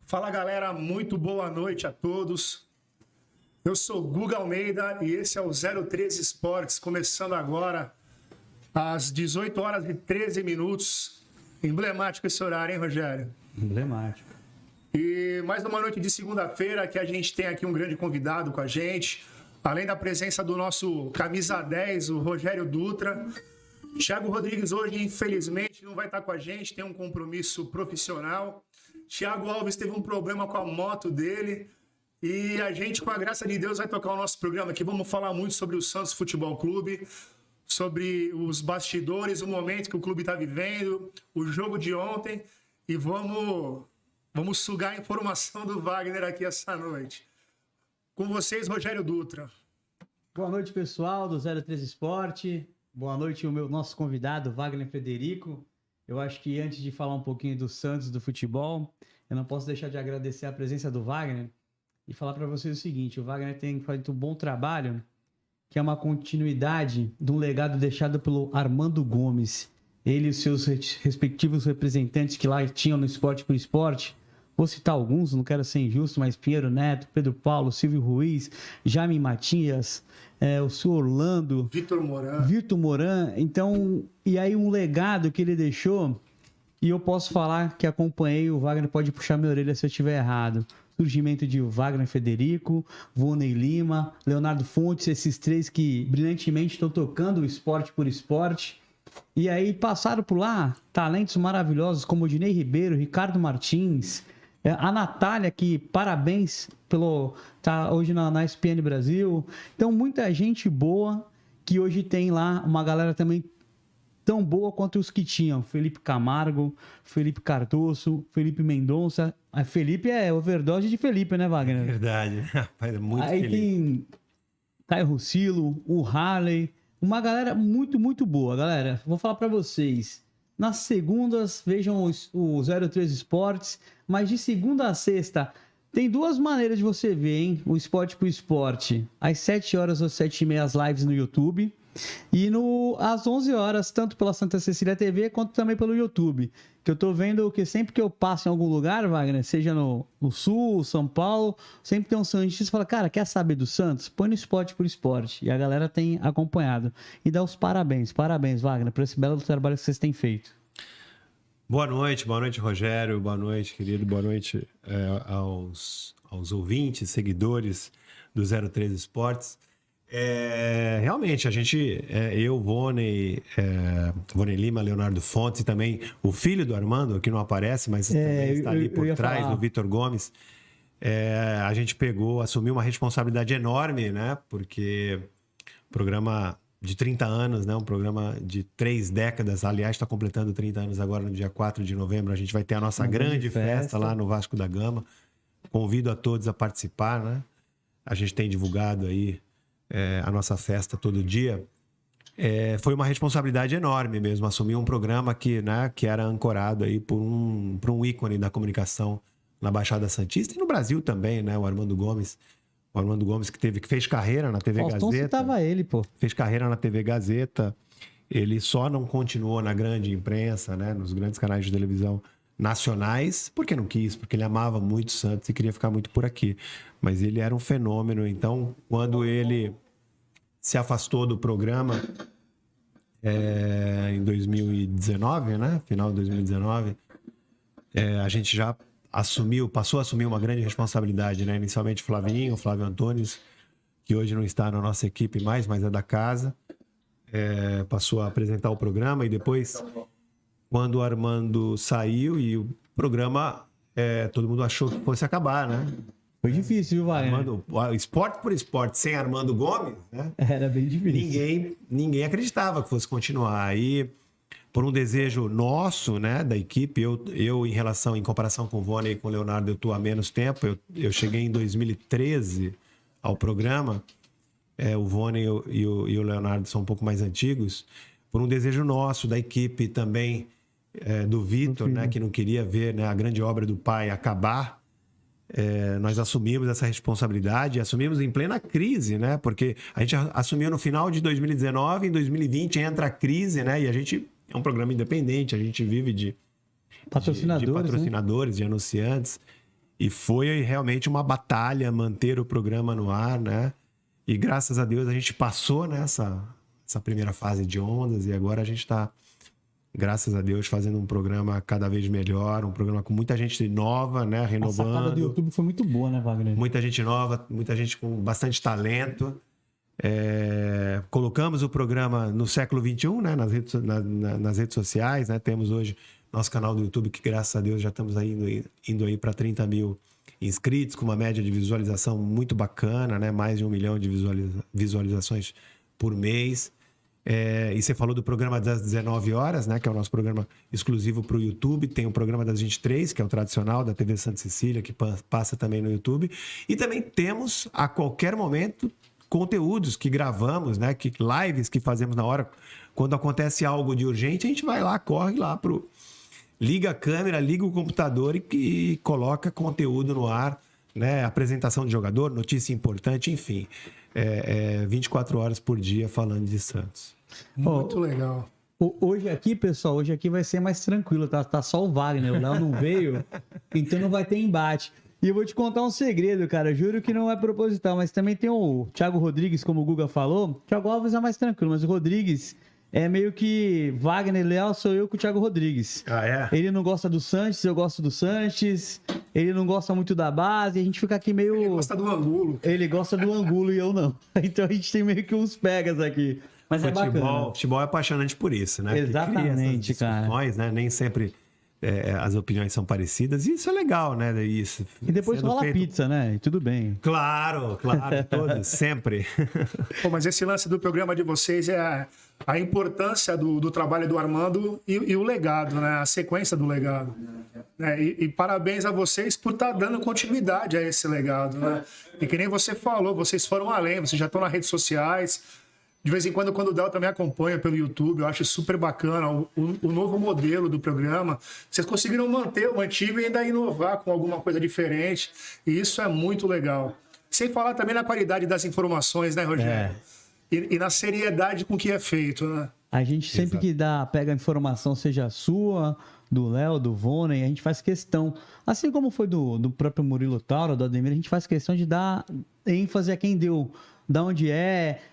Fala galera, muito boa noite a todos. Eu sou Guga Almeida e esse é o 013 Esportes, começando agora às 18 horas e 13 minutos. Emblemático esse horário, hein, Rogério? Emblemático. E mais uma noite de segunda-feira que a gente tem aqui um grande convidado com a gente. Além da presença do nosso camisa 10, o Rogério Dutra. Thiago Rodrigues hoje, infelizmente, não vai estar com a gente, tem um compromisso profissional. Thiago Alves teve um problema com a moto dele e a gente, com a graça de Deus, vai tocar o nosso programa aqui. Vamos falar muito sobre o Santos Futebol Clube, sobre os bastidores, o momento que o clube está vivendo, o jogo de ontem e vamos sugar a informação do Wagner aqui essa noite. Com vocês, Rogério Dutra. Boa noite, pessoal do 013 Esporte. Boa noite, nosso convidado, Wagner Frederico. Eu acho que antes de falar um pouquinho do Santos, do futebol, eu não posso deixar de agradecer a presença do Wagner e falar para vocês o seguinte: o Wagner tem feito um bom trabalho, que é uma continuidade de um legado deixado pelo Armando Gomes. Ele e os seus respectivos representantes que lá tinham no Esporte por Esporte. Vou citar alguns, não quero ser injusto, mas Pinheiro Neto, Pedro Paulo, Silvio Ruiz, Jaime Matias, o senhor Orlando, Vitor Moran. Então, e aí um legado que ele deixou, e eu posso falar que acompanhei, o Wagner pode puxar minha orelha se eu estiver errado. Surgimento de Wagner Frederico, Vonei Lima, Leonardo Fontes, esses três que brilhantemente estão tocando o Esporte por Esporte. E aí passaram por lá talentos maravilhosos como o Dinei Ribeiro, Ricardo Martins, a Natália, que parabéns tá hoje na ESPN Brasil. Então, muita gente boa que hoje tem lá uma galera também tão boa quanto os que tinham. Felipe Camargo, Felipe Cardoso, Felipe Mendonça. A Felipe é overdose de Felipe, né, Wagner? É verdade, rapaz, é muito aí Felipe. Tem Caio Rucilo, o Harley, uma galera muito, muito boa. Galera, vou falar para vocês. Nas segundas, vejam o 013 Esportes, mas de segunda a sexta, tem duas maneiras de você ver, hein? O Esporte por Esporte, às 7 horas ou 7h30 as lives no YouTube, e às 11 horas, tanto pela Santa Cecília TV, quanto também pelo YouTube. Que eu tô vendo que sempre que eu passo em algum lugar, Wagner, seja no Sul, São Paulo, sempre tem um santista que fala, cara, quer saber do Santos? Põe no Esporte por Esporte. E a galera tem acompanhado. E dá os parabéns, Wagner, por esse belo trabalho que vocês têm feito. Boa noite, Rogério, boa noite, querido, boa noite aos ouvintes, seguidores do 013 Esportes. Realmente, a gente, eu, Vonei Lima, Leonardo Fontes e também o filho do Armando, que não aparece, mas também está ali por trás, o Vitor Gomes. A gente assumiu uma responsabilidade enorme, né? Porque o programa de 30 anos, né? Um programa de 3 décadas, aliás, está completando 30 anos agora no dia 4 de novembro. A gente vai ter a nossa grande festa lá no Vasco da Gama. Convido a todos a participar, né? A gente tem divulgado aí a nossa festa todo dia. Foi uma responsabilidade enorme mesmo, assumir um programa que era ancorado aí por um ícone da comunicação na Baixada Santista e no Brasil também, né? O Armando Gomes. O Armando Gomes que fez carreira na TV Faustão Gazeta. citava ele, pô. Fez carreira na TV Gazeta. Ele só não continuou na grande imprensa, né? Nos grandes canais de televisão nacionais, porque não quis, porque ele amava muito Santos e queria ficar muito por aqui. Mas ele era um fenômeno. Então, quando ele se afastou do programa em 2019, né? Final de 2019, a gente já passou a assumir uma grande responsabilidade, né? Inicialmente Flávio Antunes, que hoje não está na nossa equipe mais, mas é da casa, passou a apresentar o programa e depois, quando o Armando saiu e o programa, todo mundo achou que fosse acabar, né? Foi difícil, viu, Wagner? Esporte por Esporte, sem Armando Gomes, né? Era bem difícil. Ninguém acreditava que fosse continuar. Aí, por um desejo nosso, né, da equipe, eu em comparação com o Vonei e com o Leonardo, eu estou há menos tempo. Eu cheguei em 2013 ao programa. O Vonei e o Leonardo são um pouco mais antigos. Por um desejo nosso, da equipe também, do Vitor, né, que não queria ver, né, a grande obra do pai acabar. Nós assumimos essa responsabilidade, assumimos em plena crise, né? Porque a gente assumiu no final de 2019, em 2020 entra a crise, né? E a gente é um programa independente, a gente vive Patrocinadores, de patrocinadores, de anunciantes. E foi realmente uma batalha manter o programa no ar, né? E graças a Deus a gente passou nessa primeira fase de ondas e agora a gente está, graças a Deus, fazendo um programa cada vez melhor, um programa com muita gente nova, né? Renovando. A sacada do YouTube foi muito boa, né, Wagner? Muita gente nova, muita gente com bastante talento. Colocamos o programa no século XXI, né? Nas redes sociais, né? Temos hoje nosso canal do YouTube, que graças a Deus já estamos aí indo aí para 30 mil inscritos, com uma média de visualização muito bacana, né? Mais de 1 milhão de visualizações por mês. E você falou do programa das 19 horas, né? Que é o nosso programa exclusivo para o YouTube. Tem o programa das 23, que é o tradicional da TV Santa Cecília, que passa também no YouTube. E também temos, a qualquer momento, conteúdos que gravamos, né? Lives que fazemos na hora. Quando acontece algo de urgente, a gente vai lá, corre lá liga a câmera, liga o computador e coloca conteúdo no ar, né? Apresentação de jogador, notícia importante, enfim. 24 horas por dia falando de Santos. Muito legal. Hoje aqui, pessoal, vai ser mais tranquilo, tá só o Wagner, o Léo não veio, então não vai ter embate. E eu vou te contar um segredo, cara, juro que não é proposital, mas também tem o Thiago Rodrigues, como o Guga falou. O Thiago Alves é mais tranquilo, mas o Rodrigues é meio que Wagner Léo, sou eu com o Thiago Rodrigues. Ah, é? Ele não gosta do Sanches, eu gosto do Sanches. Ele não gosta muito da base, a gente fica aqui meio... Ele gosta do Angulo. Ele gosta do Angulo e eu não. Então a gente tem meio que uns pegas aqui. Mas é bacana. Futebol é apaixonante por isso, né? Exatamente, cara. Né? Nem sempre as opiniões são parecidas. E isso é legal, né? Isso, e depois rola pizza, né? E tudo bem. Claro, todos, sempre. Pô, mas esse lance do programa de vocês é a importância do trabalho do Armando e o legado, né? A sequência do legado. E parabéns a vocês por estar dando continuidade a esse legado, né? E que nem você falou, vocês foram além, vocês já estão nas redes sociais. De vez em quando o Del também acompanha pelo YouTube, eu acho super bacana o novo modelo do programa. Vocês conseguiram manter o antigo e ainda inovar com alguma coisa diferente. E isso é muito legal. Sem falar também na qualidade das informações, né, Rogério? E na seriedade com que é feito, né? A gente sempre que pega a informação, seja sua, do Léo, do Vonen, a gente faz questão, assim como foi do próprio Murilo Tauro, do Ademir, a gente faz questão de dar ênfase a quem deu, da onde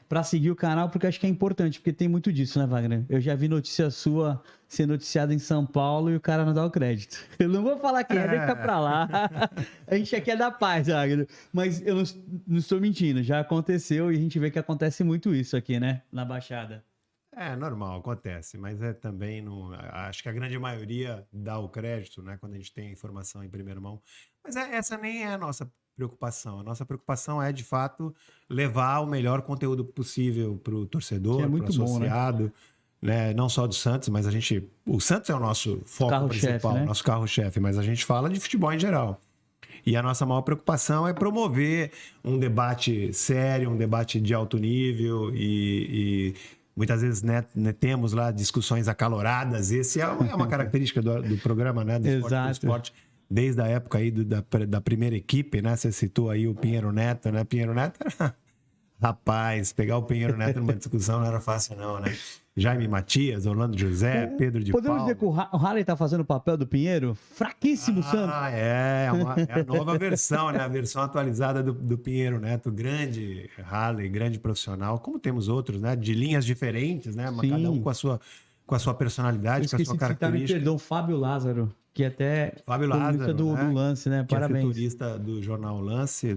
para seguir o canal, porque acho que é importante, porque tem muito disso, né, Wagner? Eu já vi notícia sua ser noticiada em São Paulo e o cara não dá o crédito. Eu não vou falar quem deixa pra lá. A gente aqui é da paz, Wagner. Mas eu não estou mentindo, já aconteceu e a gente vê que acontece muito isso aqui, né, na Baixada. É normal, acontece, mas também acho que a grande maioria dá o crédito, né, quando a gente tem a informação em primeira mão. Mas essa nem é a nossa preocupação. A nossa preocupação é, de fato, levar o melhor conteúdo possível para o torcedor, para o associado, né? Não só do Santos, mas o Santos é o nosso foco principal, né? Nosso carro-chefe, mas a gente fala de futebol em geral. E a nossa maior preocupação é promover um debate sério, um debate de alto nível e muitas vezes, né, temos lá discussões acaloradas. Esse é uma característica do programa, né? Do Esporte. Desde a época aí da primeira equipe, né? Você citou aí o Pinheiro Neto, né? Pinheiro Neto era... Rapaz, pegar o Pinheiro Neto numa discussão não era fácil não, né? Jaime Matias, Orlando José, Pedro de Paulo. Podemos dizer que o Harley tá fazendo o papel do Pinheiro? Fraquíssimo, Santos. É a nova versão, né? A versão atualizada do Pinheiro Neto. Grande Harley, grande profissional. Como temos outros, né? De linhas diferentes, né? Sim. Cada um com a sua personalidade, com a sua característica. Perdão, Fábio Lázaro, que até Fábio Lázaro, do Lance, né? Parabéns. Que é setorista do jornal Lance,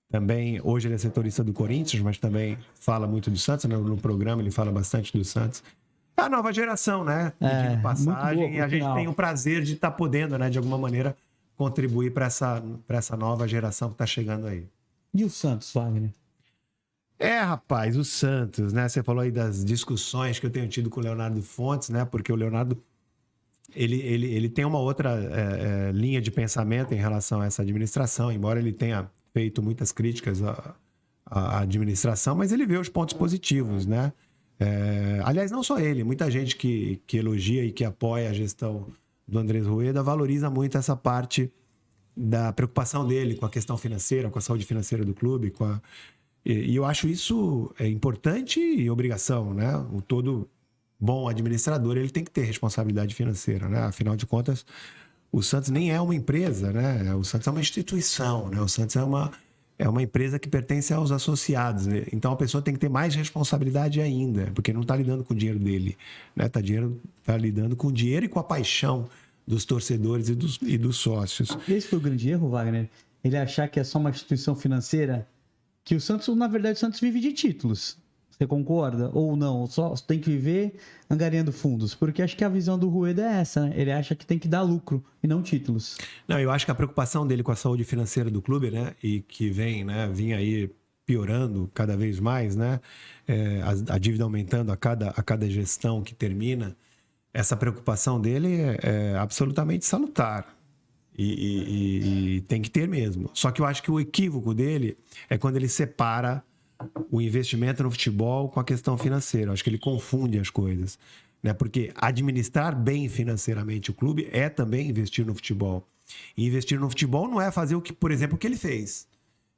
também, hoje ele é setorista do Corinthians, mas também fala muito do Santos, né? No programa ele fala bastante do Santos. A nova geração, né? Pedindo passagem, e a gente tem o prazer de estar podendo, né? De alguma maneira, contribuir para essa nova geração que está chegando aí. E o Santos, Wagner? Rapaz, o Santos, né? Você falou aí das discussões que eu tenho tido com o Leonardo Fontes, né? Porque o Leonardo, ele tem uma outra linha de pensamento em relação a essa administração, embora ele tenha feito muitas críticas à administração, mas ele vê os pontos positivos, né? Aliás, não só ele, muita gente que elogia e que apoia a gestão do Andrés Rueda valoriza muito essa parte da preocupação dele com a questão financeira, com a saúde financeira do clube, e eu acho isso importante e obrigação, né? O todo bom administrador, ele tem que ter responsabilidade financeira, né? Afinal de contas, o Santos nem é uma empresa, né? O Santos é uma instituição, né? O Santos é uma empresa que pertence aos associados, né? Então a pessoa tem que ter mais responsabilidade ainda, porque não está lidando com o dinheiro dele, né? Tá lidando com o dinheiro e com a paixão dos torcedores e dos sócios. Esse foi o grande erro, Wagner? Ele achar que é só uma instituição financeira, que o Santos, na verdade, o Santos vive de títulos. Você concorda? Ou não? Só tem que viver angariando fundos? Porque acho que a visão do Rueda é essa, né? Ele acha que tem que dar lucro e não títulos. Não, eu acho que a preocupação dele com a saúde financeira do clube, né? E que vinha aí piorando cada vez mais, né? A dívida aumentando a cada gestão que termina. Essa preocupação dele é absolutamente salutar. E tem que ter mesmo. Só que eu acho que o equívoco dele é quando ele separa o investimento no futebol com a questão financeira. Eu acho que ele confunde as coisas, né? Porque administrar bem financeiramente o clube é também investir no futebol. E investir no futebol não é fazer por exemplo, o que ele fez,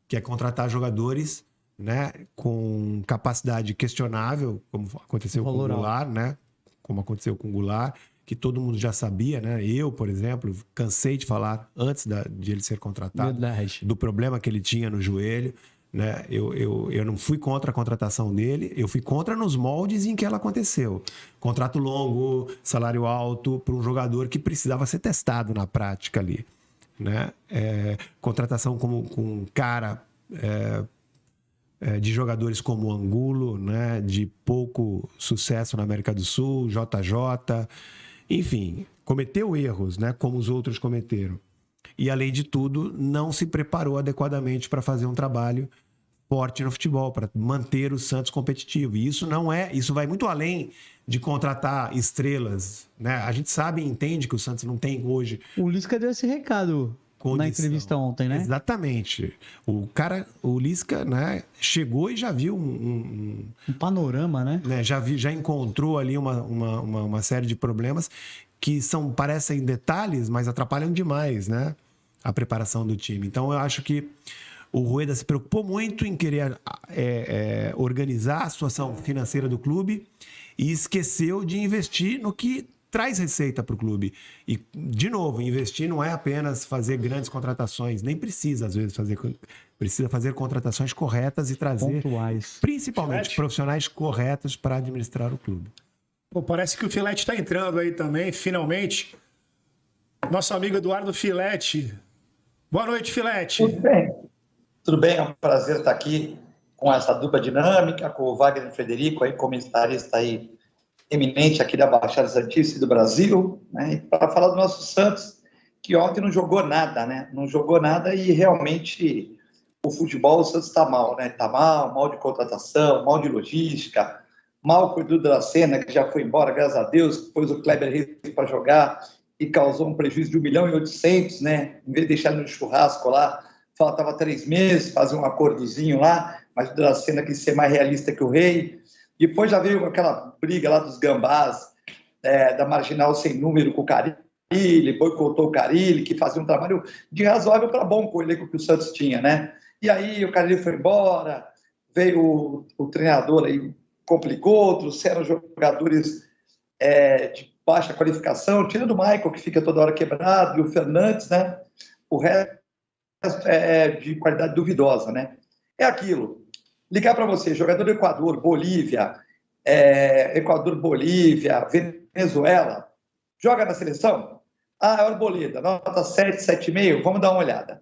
que é contratar jogadores, né, com capacidade questionável, como aconteceu com o Goulart, né? Como aconteceu com o Goulart, que todo mundo já sabia, né? Eu, por exemplo, cansei de falar antes de ele ser contratado, do problema que ele tinha no joelho, né? Eu não fui contra a contratação dele, eu fui contra nos moldes em que ela aconteceu. Contrato longo, salário alto para um jogador que precisava ser testado na prática ali, né? Contratação com um cara de jogadores como Angulo, né? De pouco sucesso na América do Sul, JJ, enfim, cometeu erros, né? Como os outros cometeram. E, além de tudo, não se preparou adequadamente para fazer um trabalho forte no futebol, para manter o Santos competitivo. E isso vai muito além de contratar estrelas, né? A gente sabe e entende que o Santos não tem hoje... O Lisca deu esse recado na entrevista ontem, né? Exatamente. O Lisca, né, chegou e já viu um panorama, né? Já encontrou ali uma série de problemas que parecem detalhes, mas atrapalham demais, né, a preparação do time. Então, eu acho que o Rueda se preocupou muito em querer organizar a situação financeira do clube e esqueceu de investir no que traz receita para o clube. E, de novo, investir não é apenas fazer grandes contratações, nem precisa, às vezes, precisa fazer contratações corretas e trazer, pontuais, principalmente, profissionais corretos para administrar o clube. Pô, parece que o Filete está entrando aí também, finalmente. Nosso amigo Eduardo Filete. Boa noite, Filete. Tudo bem. Tudo bem, é um prazer estar aqui com essa dupla dinâmica, com o Wagner Frederico, aí, comentarista aí, eminente aqui da Baixada Santista e do Brasil, né? Para falar do nosso Santos, que ontem não jogou nada, né? Não jogou nada e realmente o futebol, o Santos está mal, né? Está mal de contratação, mal de logística, mal com o Edu Dracena, que já foi embora, graças a Deus, pôs o Kleber Reis para jogar e causou um prejuízo de 1.800.000, né? Em vez de deixar ele no churrasco lá, faltava 3 meses, fazer um acordozinho lá, mas o Dracena quis ser mais realista que o Rei. Depois já veio aquela briga lá dos gambás, da Marginal Sem Número com o Carille, boicotou o Carille, que fazia um trabalho de razoável para bom com o elenco que o Santos tinha, né? E aí o Carille foi embora, veio o treinador aí, complicou, trouxeram jogadores de baixa qualificação, tirando o Michael, que fica toda hora quebrado, e o Fernandes, né? O resto é de qualidade duvidosa, né? É aquilo. Ligar para você, jogador do Equador, Bolívia, Venezuela, joga na seleção? É o Arboleda, nota 7, 7,5, vamos dar uma olhada.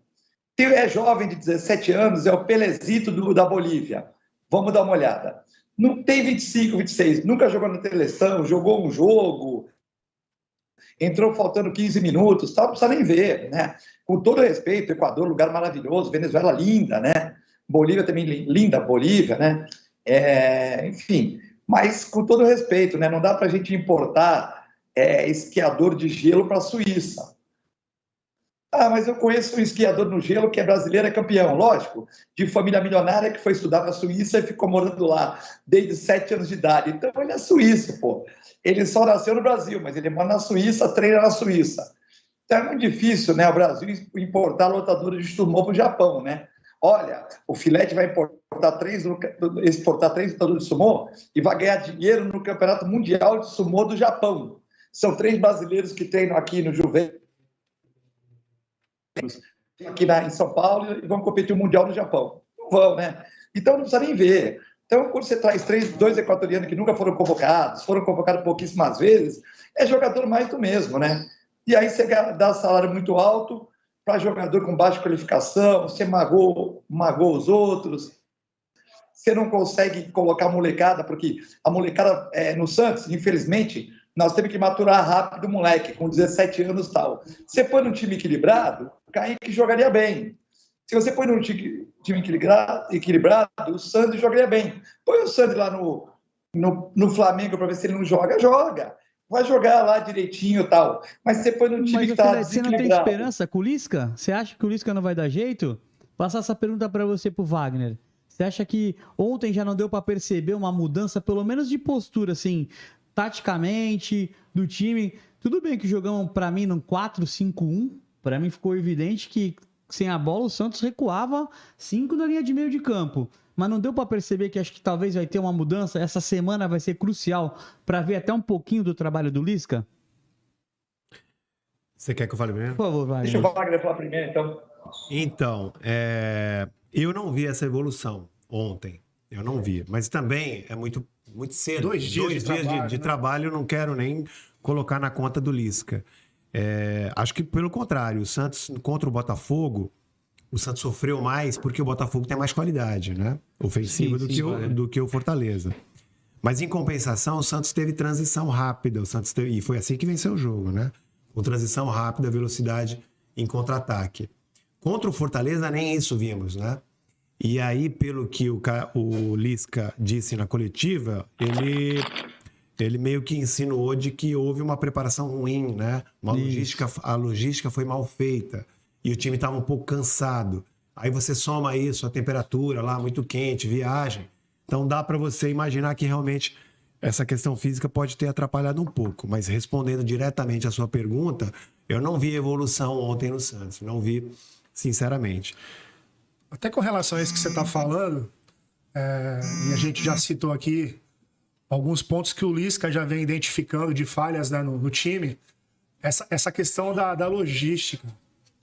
É jovem de 17 anos, é o Pelezito da Bolívia, vamos dar uma olhada. Não tem 25, 26, nunca jogou na seleção, jogou um jogo, entrou faltando 15 minutos, tal, não precisa nem ver, né? Com todo respeito, Equador, lugar maravilhoso, Venezuela linda, né? Bolívia também linda, Bolívia, né? Enfim, mas com todo respeito, né? Não dá para a gente importar esquiador de gelo para a Suíça. Mas eu conheço um esquiador no gelo que é brasileiro, é campeão, lógico, de família milionária que foi estudar na Suíça e ficou morando lá desde 7 anos de idade. Então ele é suíço, pô. Ele só nasceu no Brasil, mas ele mora na Suíça, treina na Suíça. Então é muito difícil, né, o Brasil importar lotadores de sumô para o Japão, né? olha, o Filete vai exportar 3 lutadores de sumô e vai ganhar dinheiro no Campeonato Mundial de Sumô do Japão. São 3 brasileiros que treinam aqui no Juventus, aqui em São Paulo, e vão competir o Mundial no Japão. Não vão, né? Então não precisa nem ver. Então, quando você traz 2 equatorianos que nunca foram convocados pouquíssimas vezes, é jogador mais do mesmo, né? E aí você dá salário muito alto para jogador com baixa qualificação, você magou os outros, você não consegue colocar a molecada, porque a molecada no Santos, infelizmente, nós temos que maturar rápido o moleque, com 17 anos e tal. Você põe num time equilibrado, o Kaique jogaria bem. Se você põe num time equilibrado, o Sandro jogaria bem. Põe o Sandro lá no Flamengo para ver se ele não joga. Vai jogar lá direitinho e tal. Mas você põe num time que está desequilibrado. Você não tem esperança com o Lisca? Você acha que o Lisca não vai dar jeito? Passar essa pergunta para você, pro Wagner. Você acha que ontem já não deu para perceber uma mudança, pelo menos de postura, assim, taticamente, do time? Tudo bem que jogamos, para mim, num 4-5-1. Para mim ficou evidente que sem a bola o Santos recuava 5 na linha de meio de campo. Mas não deu para perceber que acho que talvez vai ter uma mudança? Essa semana vai ser crucial para ver até um pouquinho do trabalho do Lisca? Você quer que eu fale primeiro? Por favor, Wagner. Deixa o Wagner falar primeiro, então. Então, eu não vi essa evolução ontem. Eu não vi. Mas também é muito cedo. 2 dias de trabalho, eu não quero nem colocar na conta do Lisca. Acho que pelo contrário, o Santos contra o Botafogo, o Santos sofreu mais porque o Botafogo tem mais qualidade, né? Ofensiva do que o Fortaleza. Mas em compensação, o Santos teve transição rápida. E foi assim que venceu o jogo, né? Com transição rápida, velocidade em contra-ataque. Contra o Fortaleza, nem isso vimos, né? E aí, pelo que o Lisca disse na coletiva, ele meio que insinuou de que houve uma preparação ruim, né? A logística foi mal feita e o time estava um pouco cansado. Aí você soma isso, a temperatura lá muito quente, viagem. Então dá para você imaginar que realmente essa questão física pode ter atrapalhado um pouco. Mas respondendo diretamente à sua pergunta, eu não vi evolução ontem no Santos. Não vi, sinceramente. Até com relação a isso que você está falando, e a gente já citou aqui alguns pontos que o Lisca já vem identificando de falhas, né, no time, essa questão da logística,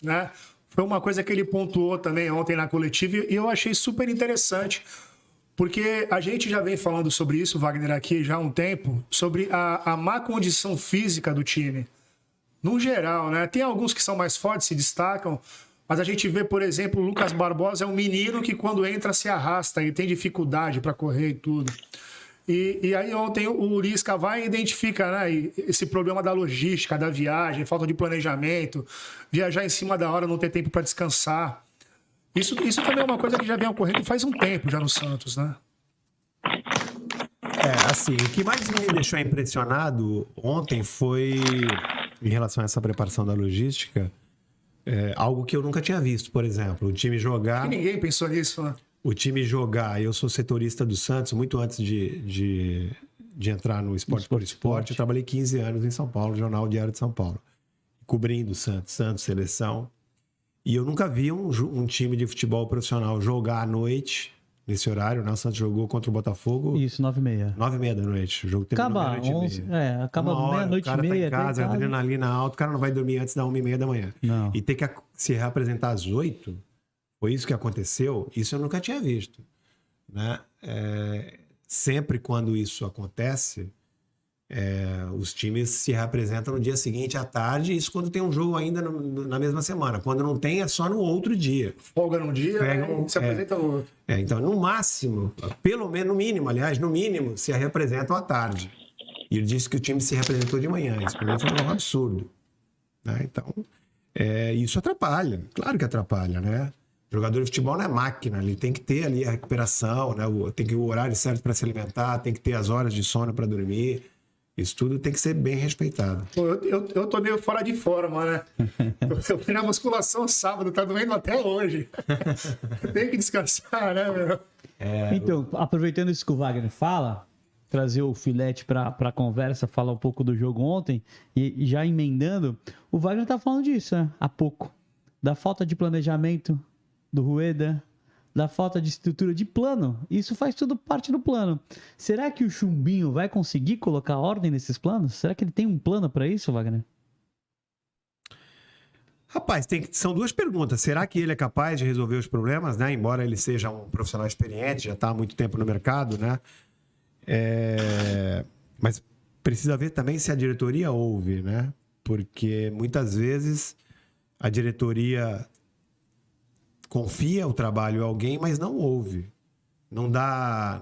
né? Foi uma coisa que ele pontuou também ontem na coletiva e eu achei super interessante, porque a gente já vem falando sobre isso, Wagner, aqui já há um tempo, sobre a má condição física do time. No geral, né? Tem alguns que são mais fortes, se destacam, mas a gente vê, por exemplo, o Lucas Barbosa é um menino que quando entra se arrasta, ele tem dificuldade para correr e tudo. E aí ontem o Lisca vai e identifica, né, esse problema da logística, da viagem, falta de planejamento, viajar em cima da hora, não ter tempo para descansar. Isso também é uma coisa que já vem ocorrendo faz um tempo já no Santos, né? Assim, o que mais me deixou impressionado ontem foi, em relação a essa preparação da logística, algo que eu nunca tinha visto, por exemplo, o time jogar... E ninguém pensou nisso, né? O time jogar, eu sou setorista do Santos, muito antes de entrar no Esporte por Esporte, eu trabalhei 15 anos em São Paulo, Jornal Diário de São Paulo, cobrindo Santos, seleção, e eu nunca vi um time de futebol profissional jogar à noite, nesse horário, né? O Santos jogou contra o Botafogo. Isso, 9h30. 9h30 da noite, o jogo terminou meia-noite e meia. Acaba meia-noite e meia. O cara tá em casa, adrenalina alta, o cara não vai dormir antes da 1h30 da manhã. Não. E ter que se reapresentar às 8h, foi isso que aconteceu, isso eu nunca tinha visto, né? Sempre quando isso acontece, os times se reapresentam no dia seguinte à tarde, isso quando tem um jogo ainda na mesma semana. Quando não tem, é só no outro dia. Folga num dia, se apresenta no outro. Então, no máximo, pelo menos, no mínimo, se reapresentam à tarde. E ele disse que o time se reapresentou de manhã. Isso para mim foi um absurdo, né? Então, isso atrapalha. Claro que atrapalha, né? O jogador de futebol não é máquina, ele tem que ter ali a recuperação, né? Tem que ter o horário certo para se alimentar, tem que ter as horas de sono para dormir. Isso tudo tem que ser bem respeitado. Eu tô meio fora de forma, né? Eu fui na musculação sábado, tá doendo até hoje. Tem que descansar, né, meu? Então, aproveitando isso que o Wagner fala, trazer o Filete para a conversa, falar um pouco do jogo ontem, e já emendando, o Wagner tá falando disso, né? Há pouco. Da falta de planejamento do Rueda, da falta de estrutura de plano. Isso faz tudo parte do plano. Será que o Chumbinho vai conseguir colocar ordem nesses planos? Será que ele tem um plano para isso, Wagner? Rapaz, são duas perguntas. Será que ele é capaz de resolver os problemas, né? Embora ele seja um profissional experiente, já está há muito tempo no mercado, né? Mas precisa ver também se a diretoria ouve, né? Porque muitas vezes a diretoria confia o trabalho a alguém, mas não ouve. Não dá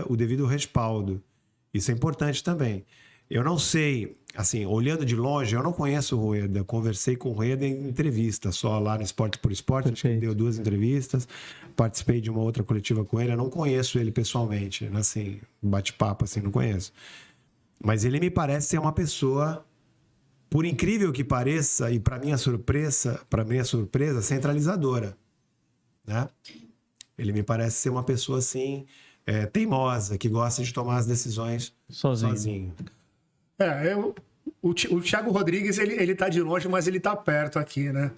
o devido respaldo. Isso é importante também. Eu não sei, assim, olhando de longe, eu não conheço o Rueda. Conversei com o Rueda em entrevista, só lá no Esporte por Esporte. Acho que ele deu 2 entrevistas. Participei de uma outra coletiva com ele. Eu não conheço ele pessoalmente, assim, bate-papo, assim, não conheço. Mas ele me parece ser uma pessoa, por incrível que pareça, e para minha surpresa, centralizadora, né? Ele me parece ser uma pessoa, assim, teimosa, que gosta de tomar as decisões sozinho. O Thiago Rodrigues, ele tá de longe, mas ele tá perto aqui, né?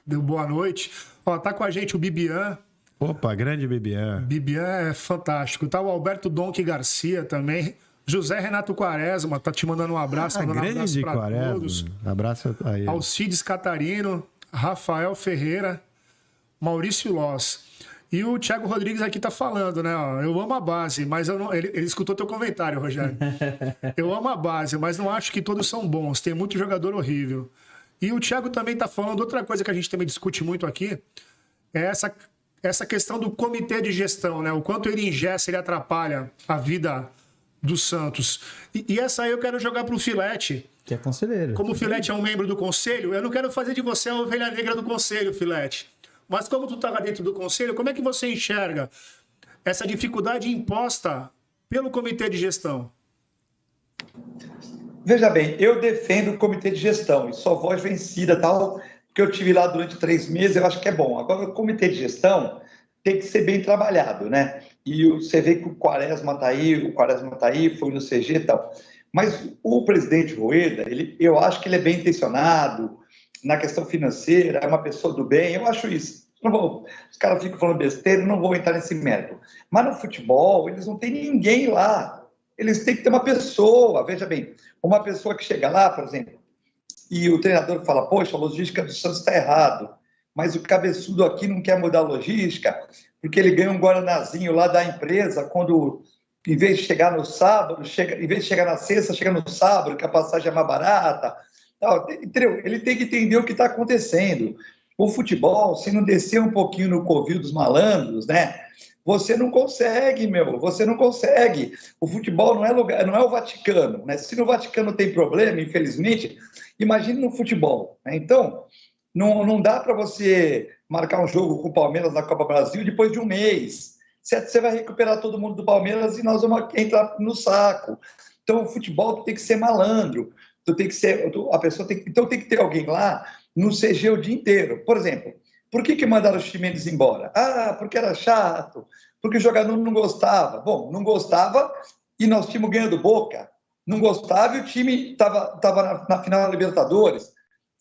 Deu boa noite. Ó, tá com a gente o Bibian. Opa, grande Bibian. Bibian é fantástico. Tá o Alberto Donque Garcia também. José Renato Quaresma tá te mandando um abraço. Mandando um abraço para todos. Abraço a ele. Alcides Catarino, Rafael Ferreira, Maurício Loss. E o Thiago Rodrigues aqui tá falando, né? Ó, eu amo a base, mas eu não... ele escutou teu comentário, Rogério. Eu amo a base, mas não acho que todos são bons. Tem muito jogador horrível. E o Thiago também tá falando outra coisa que a gente também discute muito aqui, é essa questão do comitê de gestão, né? O quanto ele engessa, ele atrapalha a vida do Santos. E essa aí eu quero jogar pro Filete. Que é conselheiro. Como o Filete é um membro do conselho, eu não quero fazer de você a ovelha negra do conselho, Filete. Mas como tu estava dentro do conselho, como é que você enxerga essa dificuldade imposta pelo comitê de gestão? Veja bem, eu defendo o comitê de gestão e só voz vencida, tal, porque eu tive lá durante 3 meses, eu acho que é bom. Agora, o comitê de gestão tem que ser bem trabalhado, né? E você vê que o Quaresma está aí, foi no CG e tal. Mas o presidente Rueda, eu acho que ele é bem intencionado na questão financeira, é uma pessoa do bem, eu acho isso. Os caras ficam falando besteira, não vou entrar nesse mérito. Mas no futebol, eles não têm ninguém lá. Eles têm que ter uma pessoa, veja bem, uma pessoa que chega lá, por exemplo, e o treinador fala, poxa, a logística do Santos está errado, mas o cabeçudo aqui não quer mudar a logística, porque ele ganha um guaranazinho lá da empresa, quando, em vez de chegar no sábado, em vez de chegar na sexta, chega no sábado, que a passagem é mais barata. Entendeu? Ele tem que entender o que está acontecendo. O futebol, se não descer um pouquinho no covil dos malandros, né? Você não consegue, você não consegue. O futebol não é o Vaticano, né? Se no Vaticano tem problema, infelizmente, imagine no futebol, né? Então, não dá para você marcar um jogo com o Palmeiras na Copa Brasil depois de um mês. Você vai recuperar todo mundo do Palmeiras e nós vamos entrar no saco. Então, o futebol tem que ser malandro. Então tem que ter alguém lá no CG o dia inteiro. Por exemplo, por que mandaram o Ximenes embora? Porque era chato, porque o jogador não gostava. Bom, não gostava e nós tínhamos ganhando Boca. Não gostava e o time estava na final da Libertadores.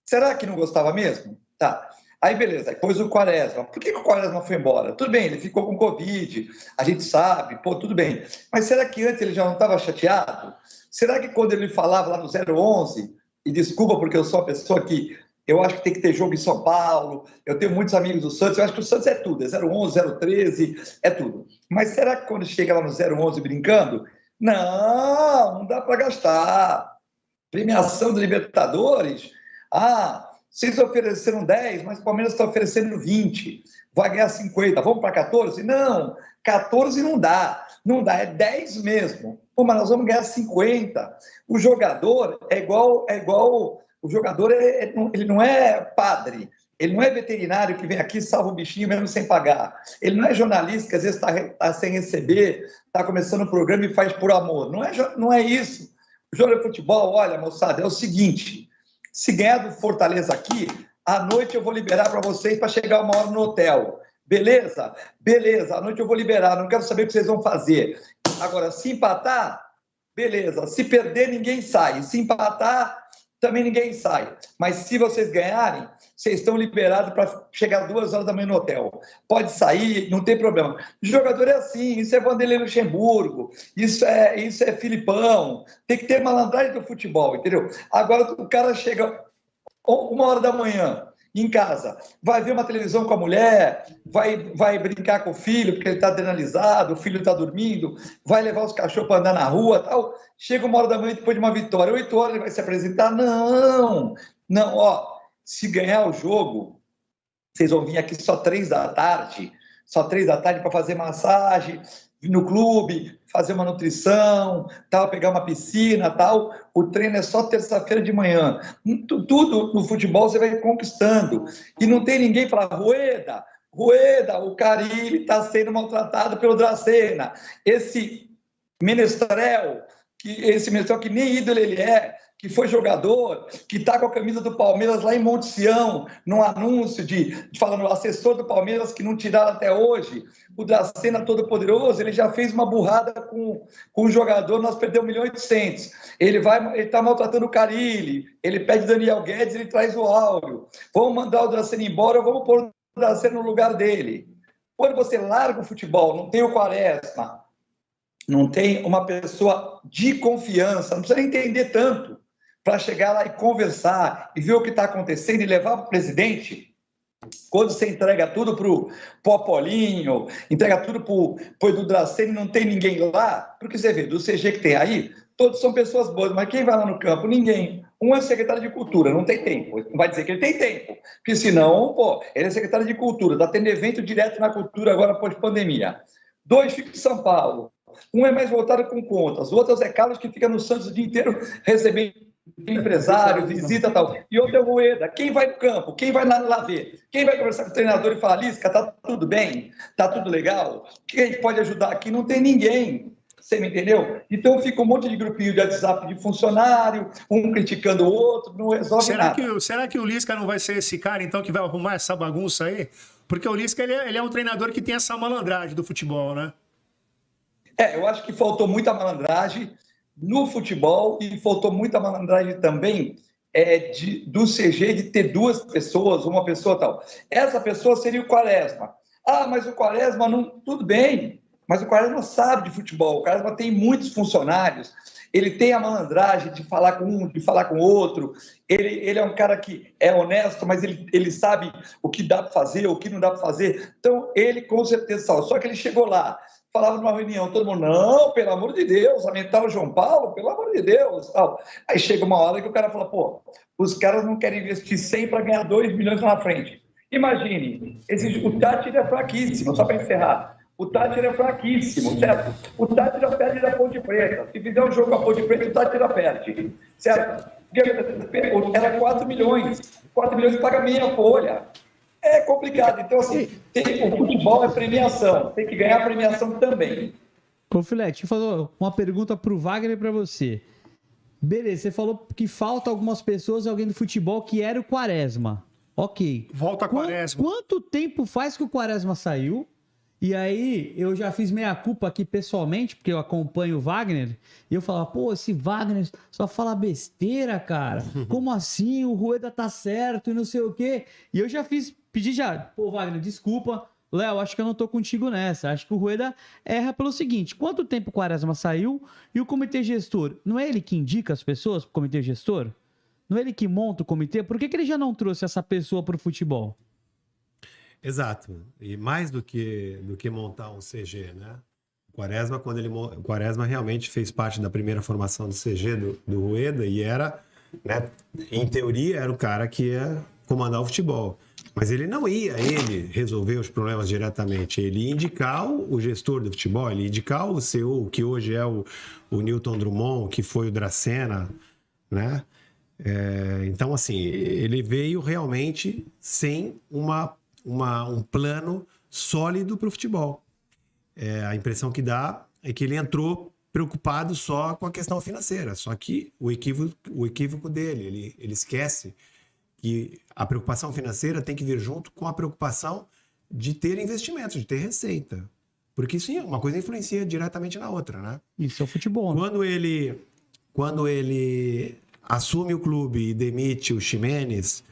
Será que não gostava mesmo? Tá. Aí, beleza. Depois o Quaresma. Por que o Quaresma foi embora? Tudo bem, ele ficou com Covid, a gente sabe, tudo bem. Mas será que antes ele já não estava chateado? Será que quando ele falava lá no 011, e desculpa porque eu sou uma pessoa que eu acho que tem que ter jogo em São Paulo, eu tenho muitos amigos do Santos, eu acho que o Santos é tudo, é 011, 013, é tudo. Mas será que quando chega lá no 011 brincando, não dá para gastar. Premiação de Libertadores, vocês ofereceram 10, mas o Palmeiras está oferecendo 20, vai ganhar 50, vamos para 14? Não, 14 não dá, é 10 mesmo. Mas nós vamos ganhar 50. O jogador é igual o jogador, ele não é padre, ele não é veterinário que vem aqui e salva o bichinho mesmo sem pagar. Ele não é jornalista que às vezes está sem receber, está começando o programa e faz por amor. Não é isso. O jogo de futebol, olha, moçada, é o seguinte, se ganhar do Fortaleza aqui, à noite eu vou liberar para vocês para chegar 1 hora no hotel. Beleza? Beleza, à noite eu vou liberar, não quero saber o que vocês vão fazer. Agora, se empatar, beleza. Se perder, ninguém sai. Se empatar, também ninguém sai. Mas se vocês ganharem, vocês estão liberados para chegar 2 horas da manhã no hotel. Pode sair, não tem problema. O jogador é assim, isso é Vanderlei Luxemburgo, isso é Filipão. Tem que ter malandragem do futebol, entendeu? Agora o cara chega 1 hora da manhã em casa, vai ver uma televisão com a mulher, vai brincar com o filho, porque ele está adrenalizado, o filho está dormindo, vai levar os cachorros para andar na rua, tal. Chega 1 hora da manhã depois de uma vitória, 8 horas ele vai se apresentar? Não, ó, se ganhar o jogo, vocês vão vir aqui só 3 da tarde para fazer massagem no clube, fazer uma nutrição, tal, pegar uma piscina, tal. O treino é só terça-feira de manhã. Tudo no futebol você vai conquistando. E não tem ninguém para Rueda, o Carille está sendo maltratado pelo Dracena. Esse Menestrel que nem ídolo ele é, que foi jogador, que está com a camisa do Palmeiras lá em Monte Sião, num anúncio falando assessor do Palmeiras que não tiraram até hoje. O Dracena todo poderoso, ele já fez uma burrada com um jogador, nós perdemos 1.800.000. Ele está maltratando o Carille, ele pede Daniel Guedes, ele traz o Áureo. Vamos mandar o Dracena embora ou vamos pôr o Dracena no lugar dele? Quando você larga o futebol, não tem o Quaresma, não tem uma pessoa de confiança, não precisa nem entender tanto, para chegar lá e conversar e ver o que está acontecendo e levar para o presidente. Quando você entrega tudo para o Apolinho, entrega tudo para o Edu Dracena e não tem ninguém lá, porque você vê, do CG que tem aí, todos são pessoas boas, mas quem vai lá no campo? Ninguém. Um é secretário de Cultura, não tem tempo. Não vai dizer que ele tem tempo, porque senão, ele é secretário de Cultura, está tendo evento direto na cultura agora pós-pandemia. 2 ficam em São Paulo. Um é mais voltado com contas, o outro é o Zé Carlos, que fica no Santos o dia inteiro recebendo empresário, visita e tal. E outro é o Rueda. Quem vai no campo? Quem vai lá ver? Quem vai conversar com o treinador e falar, Lisca, tá tudo bem? Tá tudo legal? Quem a gente pode ajudar aqui? Não tem ninguém. Você me entendeu? Então fica um monte de grupinho de WhatsApp de funcionário, um criticando o outro, não resolve nada. Será que o Lisca não vai ser esse cara, então, que vai arrumar essa bagunça aí? Porque o Lisca, ele é um treinador que tem essa malandragem do futebol, né? Eu acho que faltou muita malandragem no futebol e faltou muita malandragem também do CG de ter 2 pessoas, uma pessoa tal. Essa pessoa seria o Quaresma. Mas o Quaresma não... Tudo bem, mas o Quaresma sabe de futebol, o Quaresma tem muitos funcionários, ele tem a malandragem de falar com um, de falar com o outro, ele é um cara que é honesto, mas ele sabe o que dá para fazer, o que não dá para fazer. Então, ele com certeza sabe. Só que ele chegou lá, falava numa reunião, todo mundo, não, pelo amor de Deus, aumentar o João Paulo, pelo amor de Deus. Tal. Aí chega uma hora que o cara fala, os caras não querem investir 100 para ganhar 2 milhões lá na frente. Imagine, o Tátira é fraquíssimo, só para encerrar. O Tátira é fraquíssimo, certo? O Tátira perde da Ponte Preta. Se fizer um jogo com a Ponte Preta, o Tátira perde, certo? Era 4 milhões. 4 milhões paga meia folha. É complicado. Então, assim, o futebol é premiação. Tem que ganhar premiação também. Ô, Filete, eu falou uma pergunta pro Wagner e para você. Beleza, você falou que falta algumas pessoas, alguém do futebol que era o Quaresma. Ok. Volta a Quaresma. Quanto tempo faz que o Quaresma saiu? E aí, eu já fiz meia-culpa aqui pessoalmente, porque eu acompanho o Wagner, e eu falava, esse Wagner só fala besteira, cara. Como assim? O Rueda tá certo e não sei o quê. E eu já pedi Wagner, desculpa. Léo, acho que eu não tô contigo nessa. Acho que o Rueda erra pelo seguinte, quanto tempo o Quaresma saiu e o comitê gestor? Não é ele que indica as pessoas pro comitê gestor? Não é ele que monta o comitê? Por que ele já não trouxe essa pessoa pro futebol? Exato. E mais do que montar um CG, né? O Quaresma realmente fez parte da primeira formação do CG do Rueda e era, né, em teoria, era o cara que ia comandar o futebol. Mas ele não ia resolver os problemas diretamente. Ele ia indicar o gestor do futebol, ele ia indicar o CEO, que hoje é o Newton Drummond, que foi o Dracena, né? Então, assim, ele veio realmente sem um plano sólido para o futebol. A impressão que dá é que ele entrou preocupado só com a questão financeira, só que o equívoco dele, ele esquece que a preocupação financeira tem que vir junto com a preocupação de ter investimentos, de ter receita. Porque isso uma coisa influencia diretamente na outra, né? Isso é o futebol, né? Quando ele assume o clube e demite o Ximenes,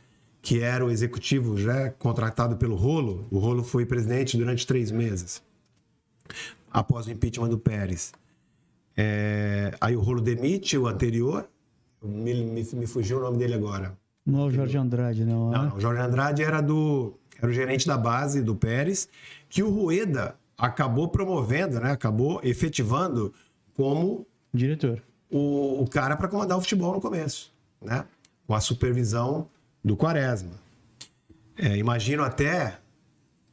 que era o executivo já contratado pelo Rolo. O Rolo foi presidente durante 3 meses, após o impeachment do Pérez. Aí o Rolo demite o anterior, me fugiu o nome dele agora. Não é o Jorge Andrade, não. Não, o Jorge Andrade era o gerente da base do Pérez, que o Rueda acabou promovendo, né? Acabou efetivando como Diretor. o cara para comandar o futebol no começo, né? Com a supervisão do Quaresma. Imagino até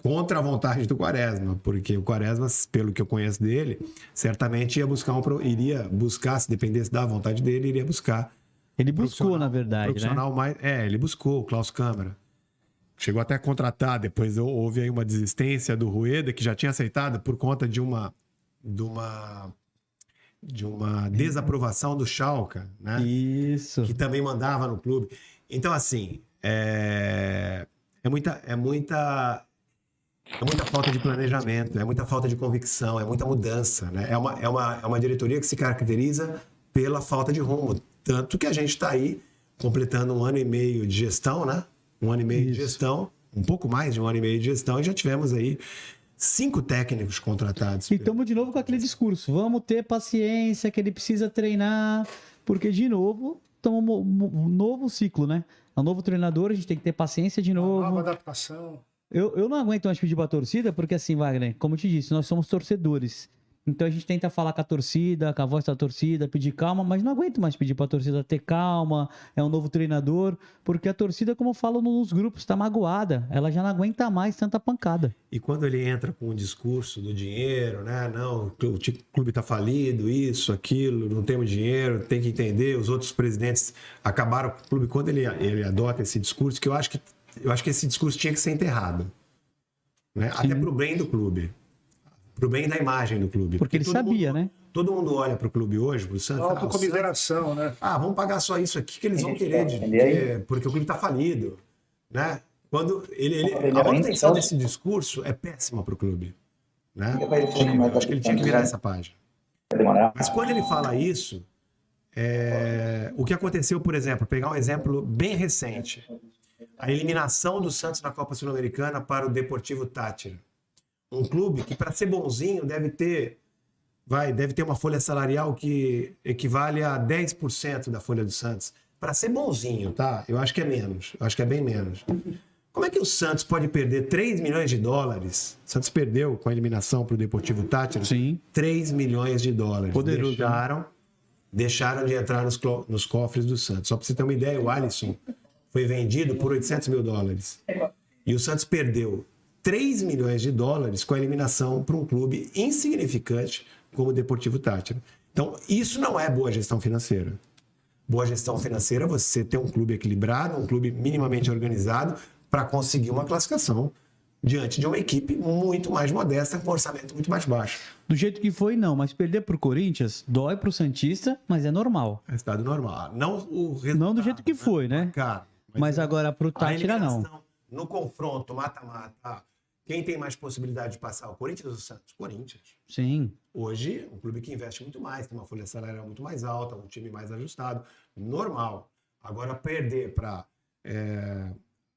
contra a vontade do Quaresma, porque o Quaresma, pelo que eu conheço dele, certamente iria buscar, se dependesse da vontade dele, iria buscar. Ele buscou, na verdade, né? Ele buscou o Klaus Câmara. Chegou até a contratar, depois houve aí uma desistência do Rueda, que já tinha aceitado por conta de uma desaprovação do Schalke, né? Isso. Que também mandava no clube. Então, assim, é muita falta de planejamento, é muita falta de convicção, é muita mudança, né? É uma diretoria que se caracteriza pela falta de rumo. Tanto que a gente está aí completando 1 ano e meio de gestão, né? 1 ano e meio de gestão, um pouco mais de 1 ano e meio de gestão, e já tivemos aí 5 técnicos contratados. E estamos de novo com aquele discurso. Vamos ter paciência, que ele precisa treinar, porque, de novo, estamos um novo ciclo, né? É um novo treinador, a gente tem que ter paciência de novo. Nova adaptação. Eu não aguento mais pedir pra torcida, porque assim, Wagner, como eu te disse, nós somos torcedores. Então a gente tenta falar com a torcida, com a voz da torcida, pedir calma, mas não aguento mais pedir pra torcida ter calma, é um novo treinador, porque a torcida, como eu falo nos grupos, tá magoada. Ela já não aguenta mais tanta pancada. E quando ele entra com o discurso do dinheiro, né? Não, o clube tá falido, isso, aquilo, não temos dinheiro, tem que entender. Os outros presidentes acabaram com o clube. Quando ele adota esse discurso, que eu acho que esse discurso tinha que ser enterrado, né? Até pro bem do clube. Pro bem da imagem do clube. Porque ele sabia, né? Todo mundo olha pro clube hoje, pro Santos. Autocomiseração, né? Vamos pagar só isso aqui que eles vão querer, porque o clube tá falido, né? Quando a manutenção desse discurso é péssima pro clube, né? Acho que ele tinha que virar essa página. Mas quando ele fala isso, o que aconteceu, por exemplo, pegar um exemplo bem recente, a eliminação do Santos na Copa Sul-Americana para o Deportivo Táchira. Um clube que, para ser bonzinho, deve ter uma folha salarial que equivale a 10% da folha do Santos. Para ser bonzinho, tá? Eu acho que é menos. Eu acho que é bem menos. Como é que o Santos pode perder 3 milhões de dólares? O Santos perdeu com a eliminação para o Deportivo Táchira. Sim. 3 milhões de dólares. Poderoso. Deixaram de entrar nos cofres do Santos. Só para você ter uma ideia, o Alisson foi vendido por 800 mil dólares. E o Santos perdeu 3 milhões de dólares com a eliminação para um clube insignificante como o Deportivo Táchira. Então, isso não é boa gestão financeira. Boa gestão financeira é você ter um clube equilibrado, um clube minimamente organizado para conseguir uma classificação diante de uma equipe muito mais modesta, com um orçamento muito mais baixo. Do jeito que foi, não. Mas perder pro Corinthians dói pro Santista, mas é normal. É estado normal. Não do jeito que foi, né? Cara, mas agora pro Táchira, não. No confronto mata-mata, quem tem mais possibilidade de passar? O Corinthians ou o Santos? Corinthians. Sim. Hoje, um clube que investe muito mais, tem uma folha salarial muito mais alta, um time mais ajustado, normal. Agora, perder para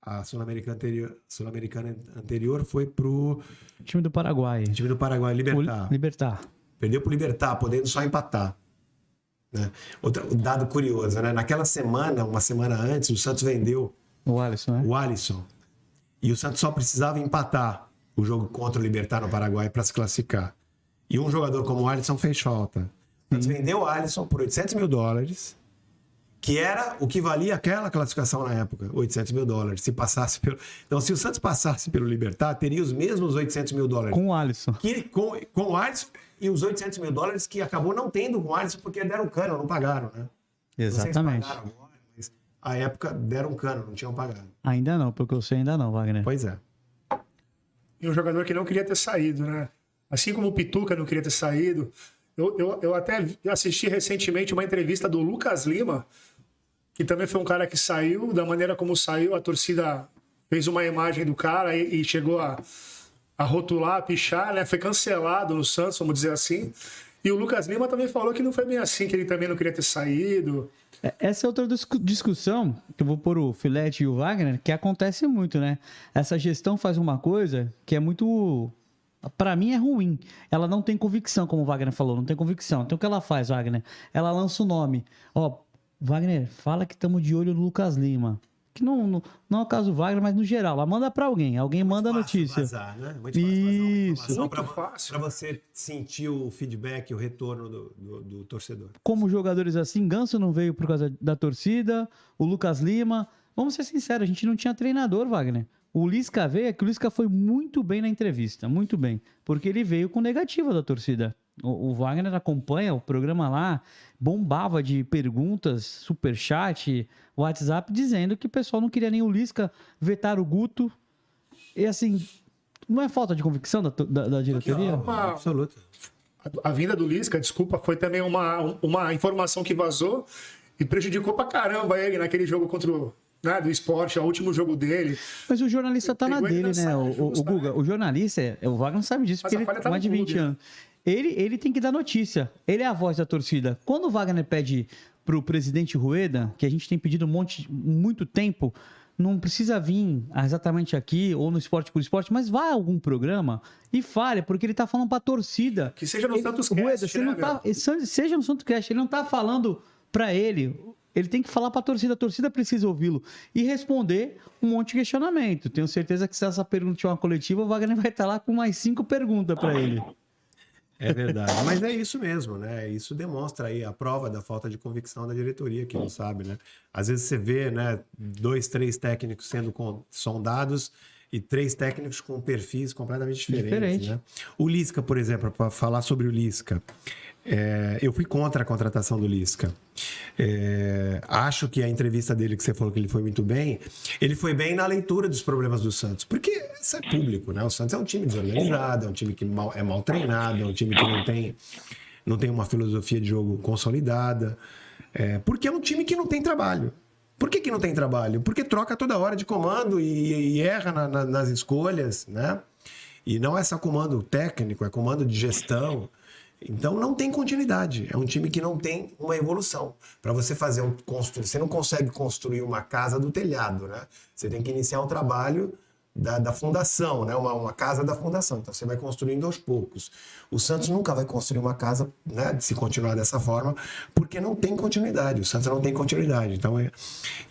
a Sul-Americana anterior foi pro Time do Paraguai. Libertad. Libertad. Perdeu pro Libertad, podendo só empatar. Né? Outro dado curioso, né? Naquela semana, uma semana antes, o Santos vendeu o Alisson, né? O Alisson. E o Santos só precisava empatar o jogo contra o Libertad no Paraguai para se classificar. E um jogador como o Alisson fez falta. O Santos vendeu o Alisson por 800 mil dólares, que era o que valia aquela classificação na época, 800 mil dólares. Se passasse pelo... Então, se o Santos passasse pelo Libertad, teria os mesmos 800 mil dólares. Com o Alisson. Com o Alisson e os 800 mil dólares que acabou não tendo com o Alisson porque deram cano, não pagaram, né? Exatamente. Não sei se pagaram agora, mas à época deram cano, não tinham pagado. Ainda não, porque eu sei ainda não, Wagner. Pois é. E um jogador que não queria ter saído, né? Assim como o Pituca não queria ter saído. Eu até assisti recentemente uma entrevista do Lucas Lima, que também foi um cara que saiu, da maneira como saiu, a torcida fez uma imagem do cara e chegou a rotular, a pichar, né? Foi cancelado no Santos, vamos dizer assim. E o Lucas Lima também falou que não foi bem assim, que ele também não queria ter saído. Essa é outra discussão, que eu vou pôr o Filete e o Wagner, que acontece muito, né? Essa gestão faz uma coisa que é muito... Para mim é ruim. Ela não tem convicção, como o Wagner falou, não tem convicção. Então o que ela faz, Wagner? Ela lança o nome. Ó, Wagner, fala que estamos de olho no Lucas Lima. Que não é o caso do Wagner, mas no geral, ela manda para alguém. Alguém manda a notícia. Vazar, né? Muito fácil Isso. para você sentir o feedback, o retorno do torcedor. Como jogadores assim, Ganso não veio por causa da torcida, o Lucas Lima. Vamos ser sinceros, a gente não tinha treinador, Wagner. O Lisca veio, é que o Lisca foi muito bem na entrevista, muito bem. Porque ele veio com negativa da torcida. O Wagner acompanha o programa lá, bombava de perguntas, superchat, WhatsApp, dizendo que o pessoal não queria nem o Lisca, vetar o Guto. E assim, não é falta de convicção da diretoria? Absoluta. A vinda do Lisca, desculpa, foi também uma informação que vazou e prejudicou pra caramba ele naquele jogo contra o... Né, do Sport, é o último jogo dele. Mas o jornalista tá na Pegou ele dele, né? O Guga, o jornalista, o Wagner sabe disso, Mas porque a ele falha tem tá mais no de 20 clube, né? anos. Ele tem que dar notícia. Ele é a voz da torcida. Quando o Wagner pede pro presidente Rueda, que a gente tem pedido muito tempo, não precisa vir exatamente aqui ou no Esporte por Esporte, mas vá a algum programa e fale, porque ele tá falando pra torcida. Que seja no Santos Rueda, Cast, você né, não tá, seja no Santos Cast, ele não tá falando pra ele. Ele tem que falar para a torcida precisa ouvi-lo e responder um monte de questionamento. Tenho certeza que se essa pergunta tiver uma coletiva, o Wagner vai estar lá com mais 5 perguntas para ele. É verdade, mas é isso mesmo, né? Isso demonstra aí a prova da falta de convicção da diretoria, que não sabe, né? Às vezes você vê, né, 2, 3 técnicos sendo sondados e 3 técnicos com perfis completamente diferentes, né? O Lisca, por exemplo, para falar sobre o Lisca, eu fui contra a contratação do Lisca. Acho que a entrevista dele, que você falou que ele foi muito bem, ele foi bem na leitura dos problemas do Santos, porque isso é público, né? O Santos é um time desorganizado, é um time que é mal treinado, é um time que não tem uma filosofia de jogo consolidada, porque é um time que não tem trabalho. Por que não tem trabalho? Porque troca toda hora de comando e erra nas escolhas, né? E não é só comando técnico, é comando de gestão. Então não tem continuidade. É um time que não tem uma evolução. Para você fazer você não consegue construir uma casa do telhado, né? Você tem que iniciar um trabalho da fundação, né? Uma casa da fundação. Então você vai construindo aos poucos. O Santos nunca vai construir uma casa, né, se continuar dessa forma, porque não tem continuidade. O Santos não tem continuidade. Então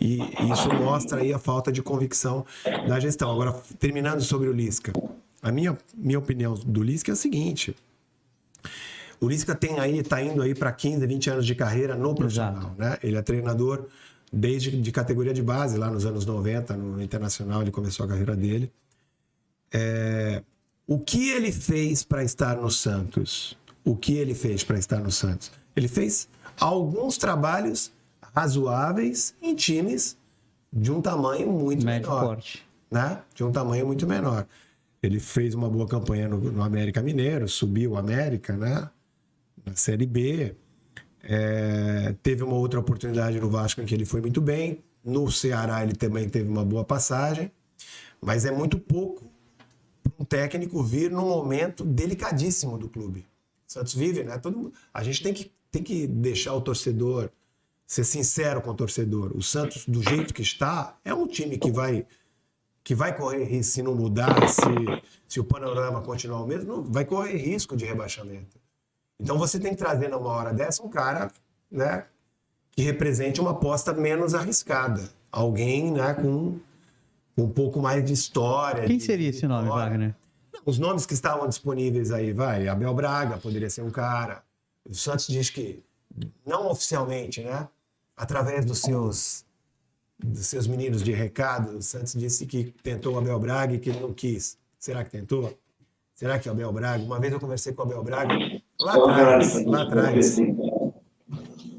e isso mostra aí a falta de convicção da gestão. Agora, terminando sobre o Lisca. A minha opinião do Lisca é a seguinte: o Lisca está indo aí para 15, 20 anos de carreira no profissional, né? Ele é treinador desde de categoria de base, lá nos anos 90, no Internacional, ele começou a carreira dele. O que ele fez para estar no Santos? Ele fez alguns trabalhos razoáveis em times de um tamanho muito menor. Né? De um tamanho muito menor. Ele fez uma boa campanha no América Mineiro, subiu o América, né? Na Série B. Teve uma outra oportunidade no Vasco em que ele foi muito bem. No Ceará ele também teve uma boa passagem. Mas é muito pouco para um técnico vir num momento delicadíssimo do clube. O Santos vive, né? A gente tem que deixar o torcedor, ser sincero com o torcedor. O Santos, do jeito que está, é um time que vai correr risco se não mudar, se o panorama continuar o mesmo, vai correr risco de rebaixamento. Então você tem que trazer numa hora dessa um cara, né, que represente uma aposta menos arriscada. Alguém, né, com um pouco mais de história. Quem seria esse nome, Wagner? Os nomes que estavam disponíveis aí, Abel Braga poderia ser um cara. O Santos diz que, não oficialmente, né, através dos seus meninos de recado, o Santos disse que tentou o Abel Braga e que ele não quis. Será que tentou? Será que o Abel Braga... Uma vez eu conversei com o Abel Braga, lá atrás,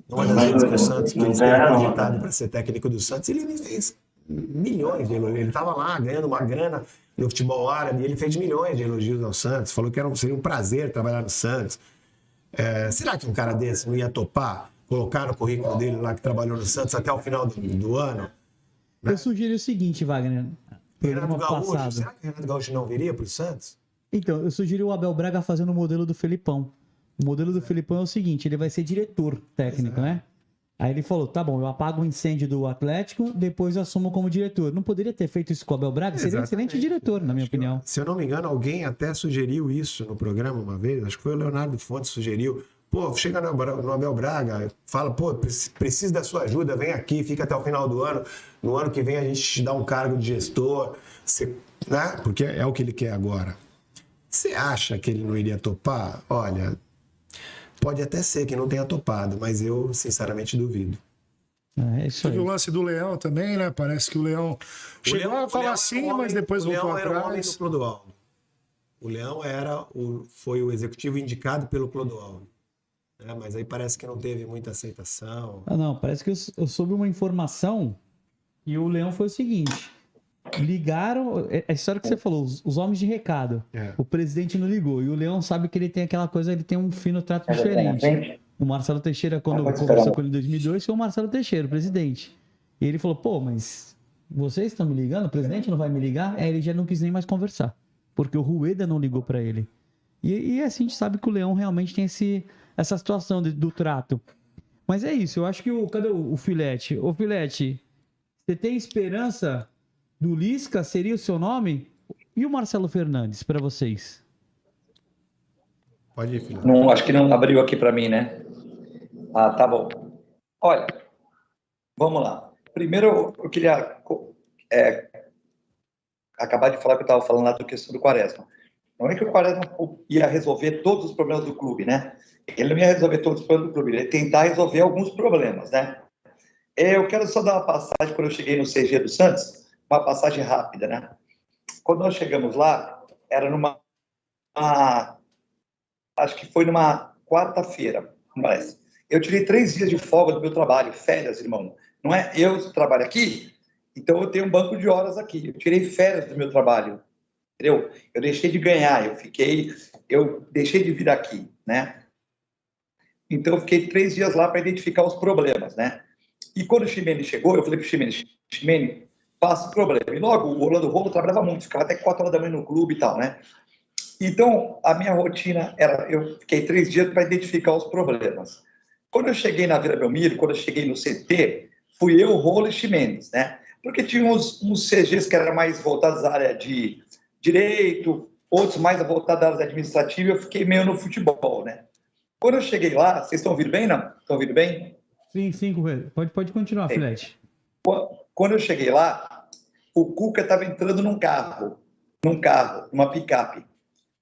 numa das vezes que o Santos, que ele esteve cogitado para ser técnico do Santos, ele me fez milhões de elogios. Ele estava lá ganhando uma grana no futebol árabe, e ele fez milhões de elogios ao Santos, falou que seria um prazer trabalhar no Santos. Será que um cara desse não ia topar colocar no currículo dele lá que trabalhou no Santos até o final do ano? Né? Eu sugeri o seguinte, Wagner. Renato Gaúcho, será que o Renato Gaúcho não viria para o Santos? Então, eu sugeri o Abel Braga fazendo o modelo do Felipão. O modelo do Felipão é o seguinte, ele vai ser diretor técnico, né? Aí ele falou, tá bom, eu apago o incêndio do Atlético, depois eu assumo como diretor. Não poderia ter feito isso com o Abel Braga? Seria um excelente diretor, na minha opinião. Se eu não me engano, alguém até sugeriu isso no programa uma vez, acho que foi o Leonardo Fontes sugeriu. Pô, chega no Abel Braga, fala, pô, preciso da sua ajuda, vem aqui, fica até o final do ano. No ano que vem a gente te dá um cargo de gestor, né? Porque é o que ele quer agora. Você acha que ele não iria topar? Olha, pode até ser que não tenha topado, mas eu sinceramente duvido. É isso aí. Teve o lance do Leão também, né? Parece que o Leão chegou a falar sim, mas depois voltou atrás. O Leão era o homem do Clodoaldo. O Leão foi o executivo indicado pelo Clodoaldo. Mas aí parece que não teve muita aceitação. Não, parece que eu soube uma informação e o Leão foi o seguinte: ligaram, a história que você falou, os homens de recado. O presidente não ligou e o Leão sabe que ele tem aquela coisa, ele tem um fino trato diferente. O Marcelo Teixeira, quando conversou com ele em 2002, foi o Marcelo Teixeira, o presidente. E ele falou, pô, mas vocês estão me ligando? O presidente não vai me ligar? Ele já não quis nem mais conversar, porque o Rueda não ligou para ele. E assim a gente sabe que o Leão realmente tem essa situação do trato. Mas é isso, eu acho que cadê o Filete? Ô Filete, você tem esperança do Lisca? Seria o seu nome? E o Marcelo Fernandes para vocês? Pode ir, Filete. Não, acho que não abriu aqui para mim, né? Ah, tá bom. Olha, vamos lá. Primeiro, eu queria acabar de falar que eu estava falando lá da questão do Quaresma. Não é que o Quaresma ia resolver todos os problemas do clube, né? Ele não ia resolver todos os problemas do clube, ele ia tentar resolver alguns problemas, né? Eu quero só dar uma passagem, quando eu cheguei no CG do Santos, uma passagem rápida, né? Quando nós chegamos lá, era acho que foi numa quarta-feira, parece. Eu tirei 3 dias de folga do meu trabalho, férias, irmão. Não é? Eu trabalho aqui, então eu tenho um banco de horas aqui. Eu tirei férias do meu trabalho, entendeu? Eu deixei de ganhar, eu deixei de vir aqui, né? Então eu fiquei 3 dias lá para identificar os problemas, né? E quando o Ximenes chegou, eu falei para o Ximenes, passa o problema. E logo o Orlando Rolo trabalhava muito, ficava até 4 horas da manhã no clube e tal, né? Então a minha rotina era, eu fiquei 3 dias para identificar os problemas. Quando eu cheguei na Vila Belmiro, quando eu cheguei no CT, fui eu, Rolo e Ximenes, né? Porque tinha uns CGs que eram mais voltados à área de direito, outros mais voltados à área administrativa, eu fiquei meio no futebol, né? Quando eu cheguei lá, vocês estão ouvindo bem, não? Estão ouvindo bem? Sim, pode continuar, Filete. Quando eu cheguei lá, o Cuca estava entrando num carro, numa picape.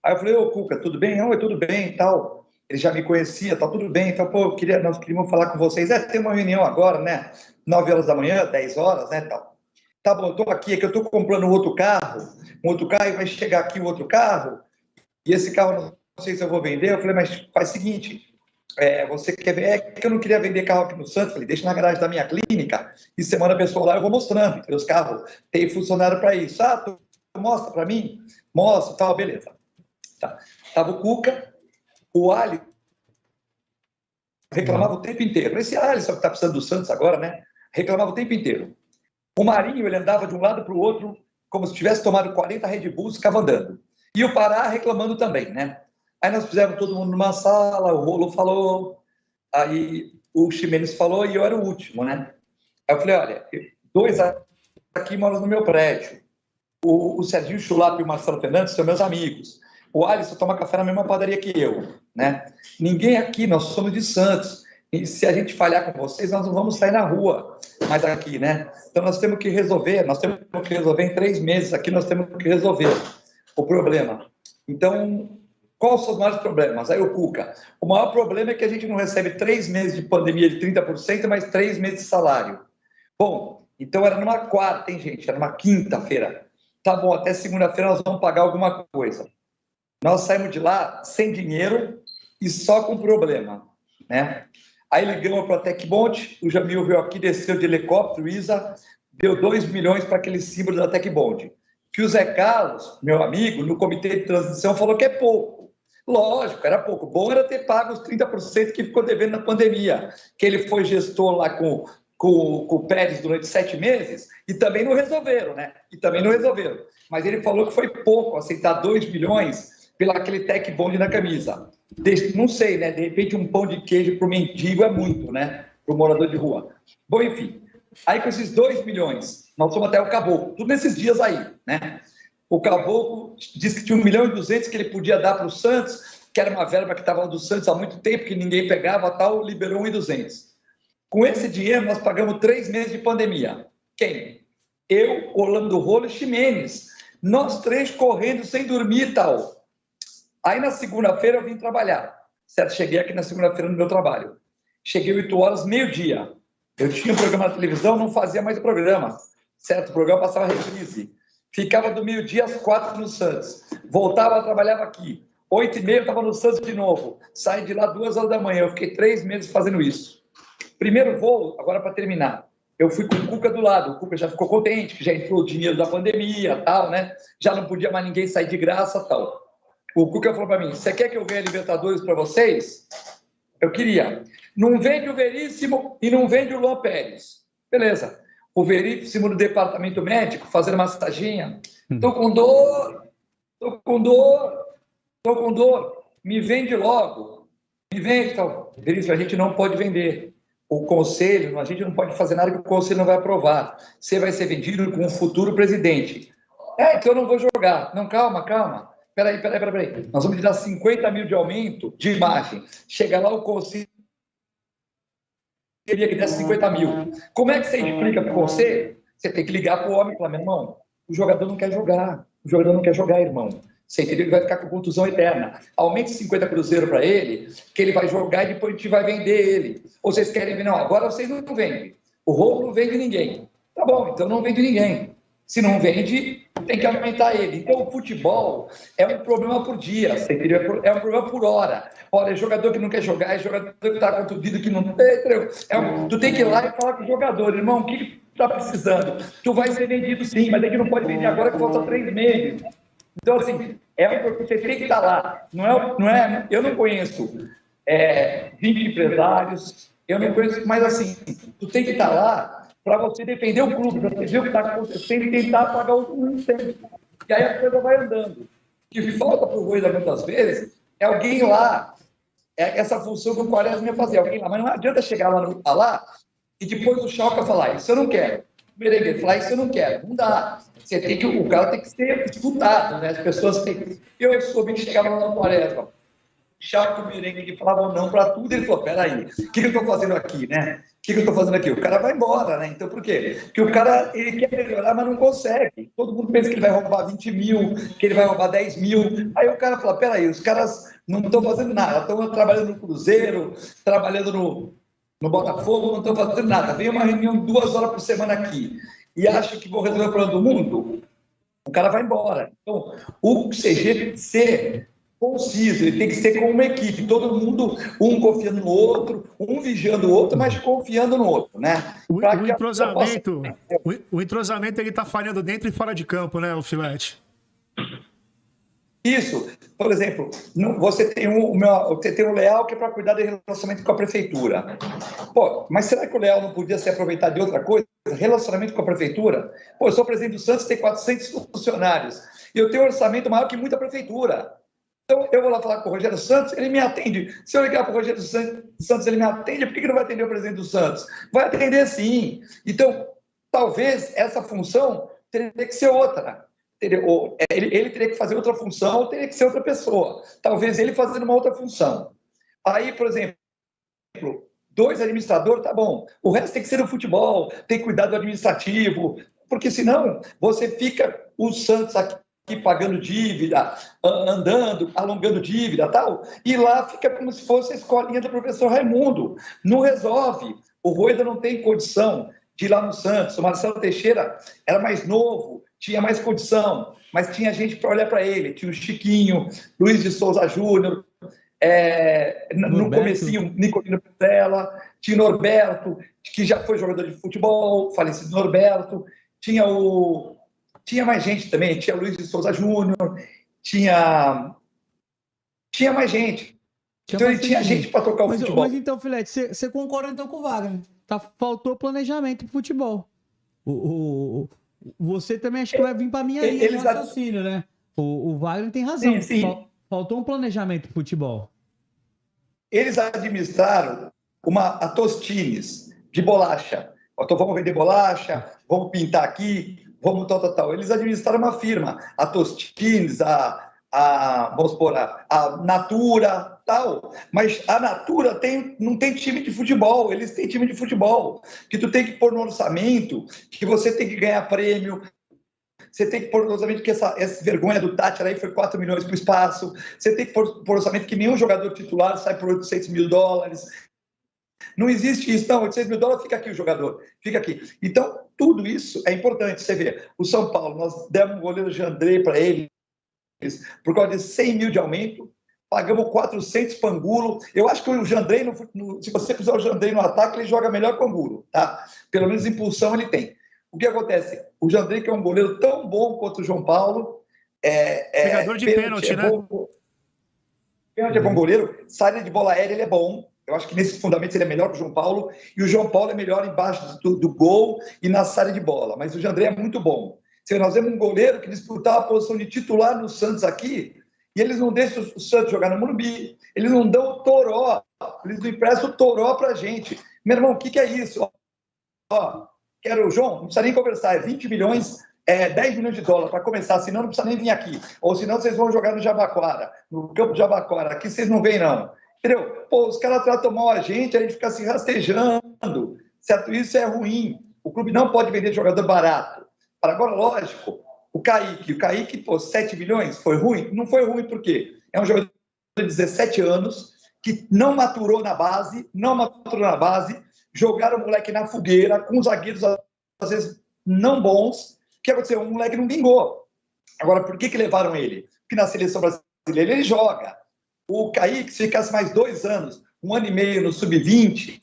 Aí eu falei, ô Cuca, tudo bem? Não, tudo bem e tal. Ele já me conhecia, tá tudo bem. Então, pô, nós queríamos falar com vocês. Tem uma reunião agora, né? 9 horas da manhã, 10 horas, né? Tal. Tá bom, eu tô aqui, é que eu tô comprando um outro carro e vai chegar aqui um outro carro, e esse carro não sei se eu vou vender. Eu falei, mas faz o seguinte, você quer ver? É que eu não queria vender carro aqui no Santos. Eu falei, deixa na garagem da minha clínica, e semana a pessoa lá eu vou mostrando. Os carros, tem funcionário para isso. Tu mostra para mim? Mostra, tal, beleza. Tá. Tava o Cuca, o Alisson reclamava o tempo inteiro. Esse Alisson que está precisando do Santos agora, né? Reclamava o tempo inteiro. O Marinho, ele andava de um lado para o outro, como se tivesse tomado 40 Red Bulls, ficava andando. E o Pará reclamando também, né? Aí nós fizemos todo mundo numa sala, o Rolo falou, aí o Ximenes falou e eu era o último, né? Aí eu falei, olha, 2 aqui moram no meu prédio. O Serginho Chulapa e o Marcelo Fernandes são meus amigos. O Alisson toma café na mesma padaria que eu, né? Ninguém aqui, nós somos de Santos. E se a gente falhar com vocês, nós não vamos sair na rua mais aqui, né? Então nós temos que resolver em 3 meses aqui, nós temos que resolver o problema. Então, quais são os maiores problemas? Aí o Cuca, o maior problema é que a gente não recebe 3 meses de pandemia de 30%, mas 3 meses de salário. Bom, então era numa quarta, hein, gente? Era numa quinta-feira. Tá bom, até segunda-feira nós vamos pagar alguma coisa. Nós saímos de lá sem dinheiro e só com problema, né? Aí ligamos para a Tecbond, o Jamil veio aqui, desceu de helicóptero, Isa, deu 2 milhões para aquele símbolo da Tecbond. Que o Zé Carlos, meu amigo, no comitê de transição, falou que é pouco. Lógico, era pouco. Bom era ter pago os 30% que ficou devendo na pandemia, que ele foi gestor lá com o Pérez durante 7 meses e também não resolveram, né? Mas ele falou que foi pouco aceitar 2 milhões pela aquele Tecbond na camisa. Não sei, né? De repente um pão de queijo para o mendigo é muito, né? para o morador de rua. Bom, enfim, aí com esses 2 milhões, nós fomos até o Caboclo, tudo nesses dias aí, né? O Caboclo disse que tinha 1.200.000 que ele podia dar para o Santos, que era uma verba que estava do Santos há muito tempo, que ninguém pegava, tal, liberou 1.200. Com esse dinheiro, nós pagamos 3 meses de pandemia. Quem? Eu, Orlando Rolo e Ximenes. Nós 3 correndo sem dormir e tal. Aí, na segunda-feira, eu vim trabalhar. Certo? Cheguei aqui na segunda-feira no meu trabalho. Cheguei 8 horas, meio-dia. Eu tinha um programa na televisão, não fazia mais programa. Certo? O programa passava reprise. Ficava do meio-dia às 4 no Santos. Voltava, trabalhava aqui. 8h30, estava no Santos de novo. Saí de lá 2 horas da manhã. Eu fiquei 3 meses fazendo isso. Primeiro voo, agora para terminar, eu fui com o Cuca do lado. O Cuca já ficou contente, que já entrou o dinheiro da pandemia, tal, né? Já não podia mais ninguém sair de graça, tal. O Cuca falou para mim, você quer que eu ganhe a Libertadores para vocês? Eu queria. Não vende o Veríssimo e não vende o Luan Pérez. Beleza. O Veríssimo no departamento médico, fazendo massaginha. Tô com dor, me vende logo. Me vende, tal. Veríssimo, a gente não pode vender. O conselho, a gente não pode fazer nada que o conselho não vai aprovar. Você vai ser vendido com um futuro presidente. Então eu não vou jogar. Não, calma. Peraí. Nós vamos te dar 50 mil de aumento de imagem. Chega lá, o conselho queria que desse 50 mil. Como é que você explica para o conselho? Você tem que ligar para o homem e falar, meu irmão, o jogador não quer jogar. O jogador não quer jogar, irmão. Você entendeu? Ele vai ficar com contusão eterna. Aumente 50 cruzeiros para ele, que ele vai jogar e depois a gente vai vender ele. Ou vocês querem ver? Não, agora vocês não vendem. O Rolo não vende ninguém. Tá bom, então não vende ninguém. Se não vende, tem que aumentar ele. Então o futebol é um problema por dia, você entendeu? É um problema por hora. Olha, é jogador que não quer jogar, é jogador que está contundido, que não tem. Tu tem que ir lá e falar com o jogador, irmão, o que está precisando? Tu vai ser vendido sim, mas é que não pode vender agora que falta 3 meses. Então, assim, você tem que estar lá. Eu não conheço 20 empresários, eu não conheço, mas assim, tu tem que estar lá para você defender o clube, para você ver o que está acontecendo e tentar pagar o incêndio. E aí a coisa vai andando. O que falta para o Rueda muitas vezes é alguém lá, essa função que o Quaresma ia fazer, alguém lá, mas não adianta chegar lá e depois o Schalke falar, isso eu não quero. O Merengue falar, isso eu não quero. Não dá. O cara tem que ser disputado, né? As pessoas têm. Eu soube que chegava lá no Quaresma, Schalke e o Merengue falavam não para tudo, ele falou, peraí, o que eu estou fazendo aqui, né? O que eu estou fazendo aqui? O cara vai embora, né? Então, por quê? Porque o cara, ele quer melhorar, mas não consegue. Todo mundo pensa que ele vai roubar 20 mil, que ele vai roubar 10 mil. Aí o cara fala, peraí, os caras não estão fazendo nada, estão trabalhando no Cruzeiro, trabalhando no Botafogo, não estão fazendo nada. Vem uma reunião 2 horas por semana aqui e acham que vão resolver o problema do mundo, o cara vai embora. Então, o CG tem que ser conciso, ele tem que ser como uma equipe, todo mundo, um confiando no outro, um vigiando o outro, mas confiando no outro, né? O entrosamento ele está falhando dentro e fora de campo, né, o Filete? Isso. Por exemplo, você tem o Leal que é para cuidar do relacionamento com a prefeitura. Pô, mas será que o Leal não podia se aproveitar de outra coisa? Relacionamento com a prefeitura? Pô, eu sou presidente do Santos, tem 400 funcionários e eu tenho um orçamento maior que muita prefeitura. Então, eu vou lá falar com o Rogério Santos, ele me atende. Se eu ligar para o Rogério Santos, ele me atende, por que não vai atender o presidente do Santos? Vai atender sim. Então, talvez essa função teria que ser outra. Ele teria que fazer outra função, ou teria que ser outra pessoa. Talvez ele fazendo uma outra função. Aí, por exemplo, 2 administradores, tá bom. O resto tem que ser no futebol, tem que cuidar do administrativo, porque senão você fica o Santos aqui pagando dívida, andando, alongando dívida, tal, e lá fica como se fosse a escolinha do professor Raimundo. Não resolve. O Rueda não tem condição de ir lá no Santos. O Marcelo Teixeira era mais novo, tinha mais condição, mas tinha gente para olhar para ele. Tinha o Chiquinho, Luiz de Souza Júnior, no comecinho, Nicolino Pitella, tinha o Norberto, que já foi jogador de futebol, falecido Norberto, tinha mais gente também, tinha Luiz de Souza Júnior, tinha mais gente. Então ele tinha gente para tocar o futebol. Mas então, Filete, você concorda então com o Wagner? Faltou planejamento pro futebol. Você também acho que vai vir para a minha linha de raciocínio, né? O Wagner tem razão. Sim. Faltou um planejamento pro futebol. Eles administraram a Tostines, de bolacha. Então, vamos vender bolacha, vamos pintar aqui, vamos tal. Eles administraram uma firma, a Tostines, vamos supor, a Natura, tal. Mas a Natura não tem time de futebol, eles têm time de futebol, que tu tem que pôr no orçamento, que você tem que ganhar prêmio, você tem que pôr no orçamento que essa vergonha do Tátira aí foi 4 milhões para o espaço, você tem que pôr no orçamento que nenhum jogador titular sai por $800 mil. Não existe isso, não, $800 mil, fica aqui o jogador, fica aqui. Então, tudo isso é importante. Você vê, o São Paulo, nós demos um goleiro Jandrei para ele, por causa de 100 mil de aumento, pagamos 400 para Angulo. Eu acho que o Jandrei, se você puser o Jandrei no ataque, ele joga melhor que o Angulo, tá? Pelo menos impulsão ele tem. O que acontece? O Jandrei, que é um goleiro tão bom quanto o João Paulo, pegador de pênalti, né? Pênalti é bom goleiro, saída de bola aérea ele é bom. Eu acho que nesse fundamento ele é melhor que o João Paulo, e o João Paulo é melhor embaixo do gol e na saída de bola, mas o Jandrei é muito bom. Nós temos um goleiro que disputava a posição de titular no Santos aqui, e eles não deixam o Santos jogar no Morumbi, eles não dão o Toró, eles não emprestam o Toró pra gente. Meu irmão, o que é isso? Quero o João, não precisa nem conversar, é 20 milhões, 10 milhões de dólares para começar, senão não precisa nem vir aqui. Ou senão vocês vão jogar no Jabaquara, no campo de Jabaquara, aqui vocês não vêm não. Entendeu? Pô, os caras tratam mal a gente fica se rastejando, certo? Isso é ruim. O clube não pode vender jogador barato. Agora, lógico, o Kaique, pô, 7 milhões, foi ruim? Não foi ruim por quê? É um jogador de 17 anos que não maturou na base, jogaram o moleque na fogueira, com zagueiros, às vezes, não bons. O que aconteceu? O moleque não vingou. Agora, por que levaram ele? Porque na seleção brasileira ele joga. O Kaique, se ficasse mais 2 anos, 1 ano e meio no Sub-20,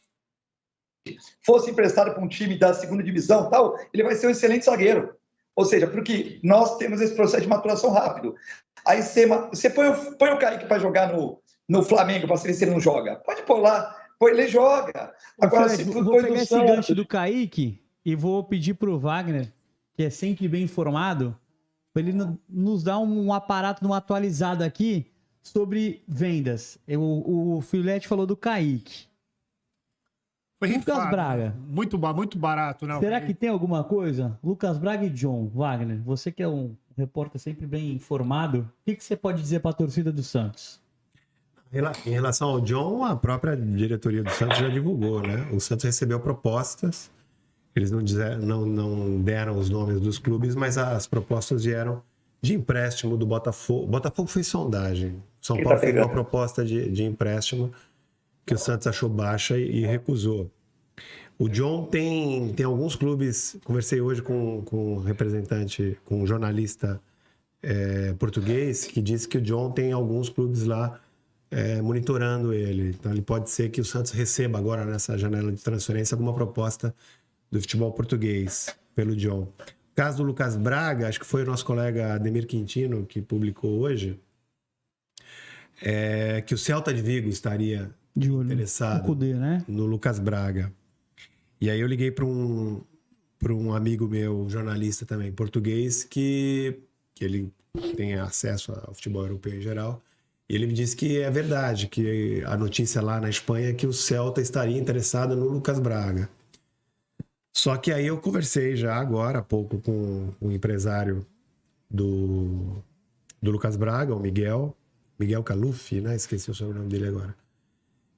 fosse emprestado para um time da segunda divisão, tal, ele vai ser um excelente zagueiro. Ou seja, porque nós temos esse processo de maturação rápido. Aí você põe o Kaique para jogar no Flamengo, para ver se ele não joga. Pode pôr lá, ele joga. Agora, Fred, vou pegar esse gancho do Kaique e vou pedir para o Wagner, que é sempre bem informado, para ele nos dar um aparato, uma atualizada aqui sobre vendas. O Filete falou do Kaique. Lucas Braga. Muito barato, né? Será que tem alguma coisa? Lucas Braga e John. Wagner, você que é um repórter sempre bem informado, o que você pode dizer para a torcida do Santos? Em relação ao John, a própria diretoria do Santos já divulgou, né? O Santos recebeu propostas, eles não deram os nomes dos clubes, mas as propostas vieram de empréstimo do Botafogo. O Botafogo fez sondagem. São Paulo fez uma proposta de empréstimo que o Santos achou baixa e recusou. O John tem alguns clubes. Conversei hoje com um representante, com um jornalista português, que disse que o John tem alguns clubes lá monitorando ele. Então, ele pode ser que o Santos receba agora, nessa janela de transferência, alguma proposta do futebol português pelo John. O caso do Lucas Braga, acho que foi o nosso colega Ademir Quintino que publicou hoje, que o Celta de Vigo estaria interessado Cudê, né? no Lucas Braga. E aí eu liguei para um amigo meu, jornalista também, português, que ele tem acesso ao futebol europeu em geral, e ele me disse que é verdade, que a notícia lá na Espanha é que o Celta estaria interessado no Lucas Braga. Só que aí eu conversei já agora há pouco com o empresário do Lucas Braga, o Miguel Caluf, né? Esqueci o sobrenome dele agora.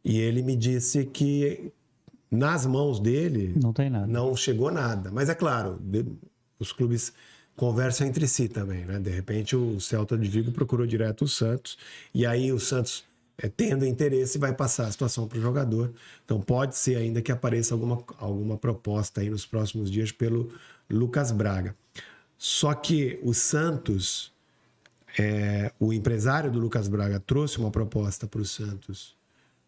E ele me disse que nas mãos dele não tem nada. Não chegou nada. Mas é claro, os clubes conversam entre si também, né? De repente o Celta de Vigo procurou direto o Santos, e aí o Santos, tendo interesse, vai passar a situação para o jogador. Então pode ser ainda que apareça alguma proposta aí nos próximos dias pelo Lucas Braga. Só que o Santos, o empresário do Lucas Braga trouxe uma proposta para o Santos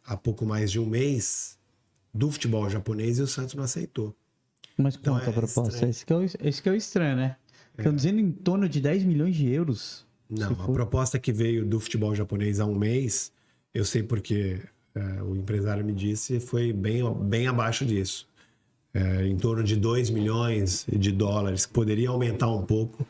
há pouco mais de um mês do futebol japonês e o Santos não aceitou. Mas quanto a proposta? Esse que é o estranho, né? Estão dizendo em torno de 10 milhões de euros. Não, a proposta que veio do futebol japonês há um mês, eu sei porque o empresário me disse, foi bem abaixo disso. Em torno de 2 milhões de dólares, que poderia aumentar um pouco,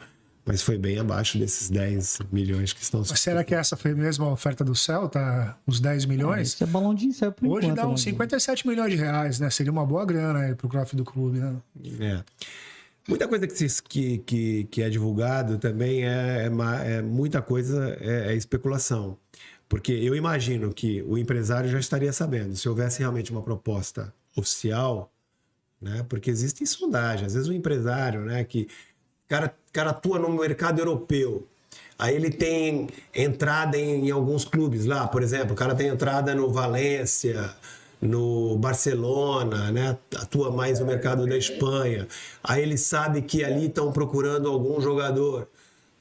Mas foi bem abaixo desses 10 milhões que estão... Mas será que essa foi mesmo a oferta do Celta? Os 10 milhões? Isso é balão de ensaio por Hoje enquanto, dá uns 57 milhões de reais, né? Seria uma boa grana aí pro cofre do clube, né? É. Muita coisa que é divulgado também muita coisa é especulação. Porque eu imagino que o empresário já estaria sabendo. Se houvesse realmente uma proposta oficial, né? Porque existem sondagens. Às vezes o empresário, né, que cara atua no mercado europeu, aí ele tem entrada em alguns clubes lá, por exemplo, o cara tem entrada no Valência, no Barcelona, né? Atua mais no mercado da Espanha. Aí ele sabe que ali estão procurando algum jogador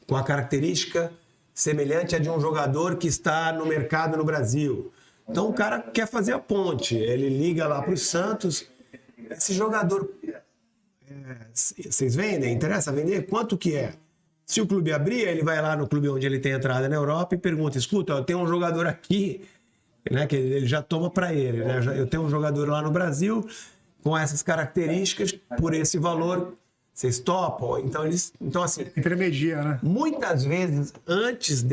com a característica semelhante à de um jogador que está no mercado no Brasil. Então o cara quer fazer a ponte, ele liga lá para o Santos, esse jogador, vocês vendem? Interessa vender? Quanto que é? Se o clube abrir, ele vai lá no clube onde ele tem entrada na Europa e pergunta, escuta, eu tenho um jogador aqui, né, que ele já toma para ele, né? Eu tenho um jogador lá no Brasil com essas características, por esse valor, vocês topam? Então assim, Intermedia, né? muitas vezes, antes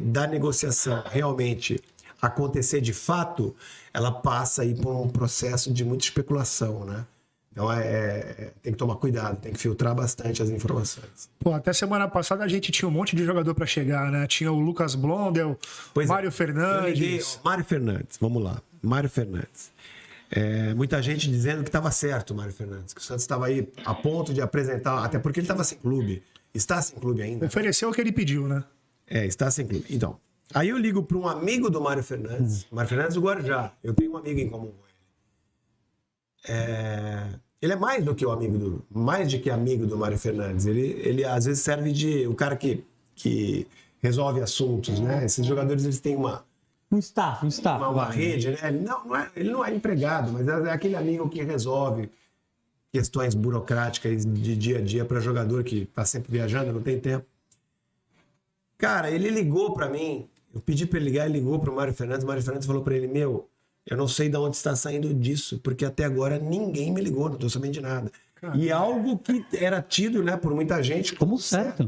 da negociação realmente acontecer de fato, ela passa aí por um processo de muita especulação, né? Então tem que tomar cuidado, tem que filtrar bastante as informações. Pô, até semana passada a gente tinha um monte de jogador para chegar, né? Tinha o Lucas Blondel, Mário Fernandes. Mário Fernandes, vamos lá. Mário Fernandes. Muita gente dizendo que estava certo o Mário Fernandes, que o Santos estava aí a ponto de apresentar, até porque ele estava sem clube. Está sem clube ainda. Ofereceu o que ele pediu, né? Está sem clube. Então, aí eu ligo para um amigo do Mário Fernandes, Mário Fernandes do Guarujá. Eu tenho um amigo em comum com ele. Ele é mais do que amigo do Mário Fernandes. Ele às vezes serve de o cara que resolve assuntos, né? Esses jogadores, eles têm uma rede, né? Ele não é empregado, mas é aquele amigo que resolve questões burocráticas de dia a dia para jogador que está sempre viajando, não tem tempo. Cara, ele ligou para mim, eu pedi para ele ligar, ele ligou para o Mário Fernandes falou para ele, eu não sei de onde está saindo disso, porque até agora ninguém me ligou, não estou sabendo de nada. Caramba. E algo que era tido, né, por muita gente como certo.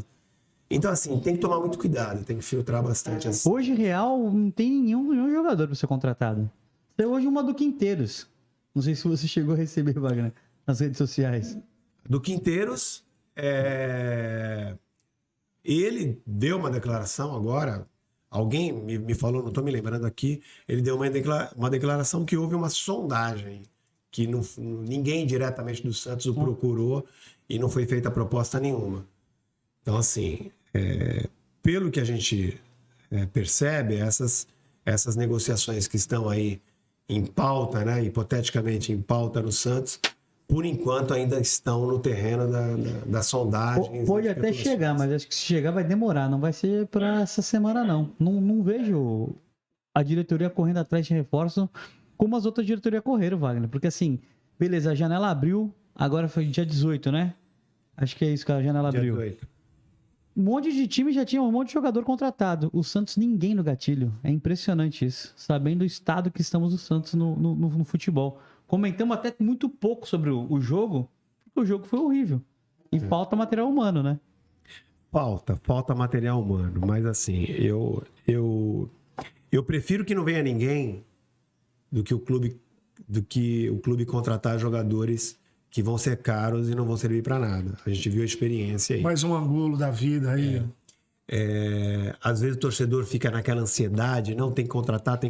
Então, assim, tem que tomar muito cuidado, tem que filtrar bastante. Hoje, real, não tem nenhum jogador para ser contratado. Tem hoje uma do Quinteiros. Não sei se você chegou a receber, Wagner, nas redes sociais. Do Quinteiros, ele deu uma declaração agora, alguém me falou, não estou me lembrando aqui, ele deu uma declaração que houve uma sondagem, que ninguém diretamente do Santos o procurou e não foi feita proposta nenhuma. Então, assim, pelo que a gente percebe, essas negociações que estão aí em pauta, né, hipoteticamente em pauta no Santos, por enquanto ainda estão no terreno da sondagem. Pode até chegar, mas acho que se chegar vai demorar, não vai ser para essa semana não. Não vejo a diretoria correndo atrás de reforço como as outras diretorias correram, Wagner, porque assim, beleza, a janela abriu, agora foi dia 18, né? Acho que é isso que a janela abriu. 18. Um monte de time já tinha um monte de jogador contratado. O Santos, ninguém no gatilho. É impressionante isso. Sabendo o estado que estamos o Santos no futebol. Comentamos até muito pouco sobre o jogo, porque o jogo foi horrível. E falta material humano, né? Falta material humano. Mas assim, eu prefiro que não venha ninguém do que o clube contratar jogadores que vão ser caros e não vão servir para nada. A gente viu a experiência aí. Mais um ângulo da vida aí. Às vezes o torcedor fica naquela ansiedade, não, tem que contratar.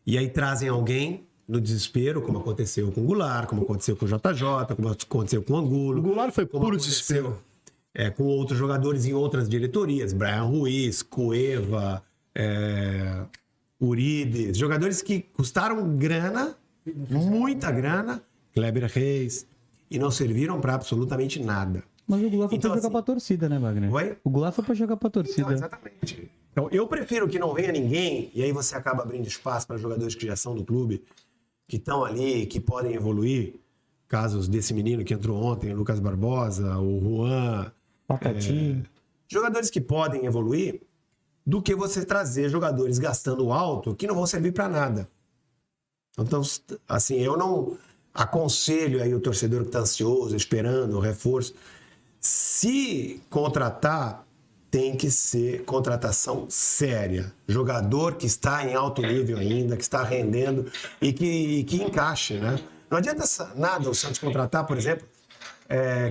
E aí trazem alguém no desespero, como aconteceu com o Goulart, como aconteceu com o JJ, como aconteceu com o Angulo. O Goulart foi puro desespero. Com outros jogadores em outras diretorias, Brian Ruiz, Cueva, Urides, jogadores que custaram grana, muita grana, Kleber Reis, e não serviram para absolutamente nada. Mas o Goulart foi para jogar para a torcida, né, Wagner? Oi? O Goulart foi para jogar para a torcida. Então, exatamente. Então, eu prefiro que não venha ninguém, e aí você acaba abrindo espaço para jogadores que já são do clube, que estão ali, que podem evoluir. Casos desse menino que entrou ontem, o Lucas Barbosa, o Juan. Patati. Jogadores que podem evoluir, do que você trazer jogadores gastando alto que não vão servir para nada. Então, assim, eu não aconselho aí o torcedor que está ansioso, esperando o reforço. Se contratar, tem que ser contratação séria. Jogador que está em alto nível ainda, que está rendendo e que encaixe, né? Não adianta nada o Santos contratar, por exemplo,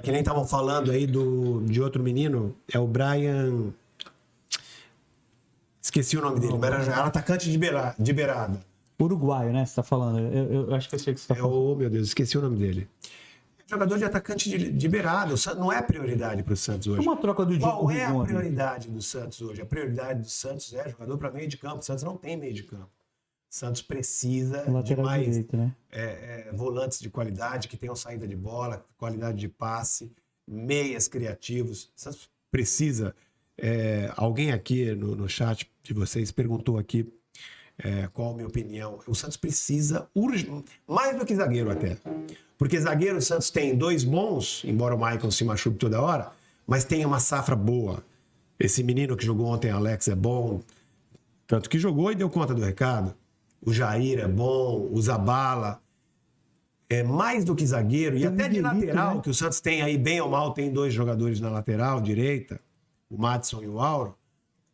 que nem estavam falando aí de outro menino, é o Brian... Esqueci o nome dele, mas era atacante de beirada. Uruguaio, né? Você tá falando. Eu acho que eu sei o que você tá falando. Meu Deus, esqueci o nome dele. Jogador de atacante de beirada. O Santos não é prioridade para o Santos hoje. Uma troca do jogo. Qual é a prioridade do Santos hoje? A prioridade do Santos é jogador para meio de campo. O Santos não tem meio de campo. O Santos precisa de mais direito, né? volantes de qualidade, que tenham saída de bola, qualidade de passe, meias criativos. O Santos precisa... alguém aqui no chat de vocês perguntou aqui qual a minha opinião. O Santos precisa, mais do que zagueiro até. Porque zagueiro o Santos tem 2 bons, embora o Maicon se machuque toda hora, mas tem uma safra boa. Esse menino que jogou ontem, Alex, é bom. Tanto que jogou e deu conta do recado. O Jair é bom, o Zabala. É mais do que zagueiro. E até de lateral, né? Que o Santos tem aí, bem ou mal, tem 2 jogadores na lateral direita, o Madison e o Auro.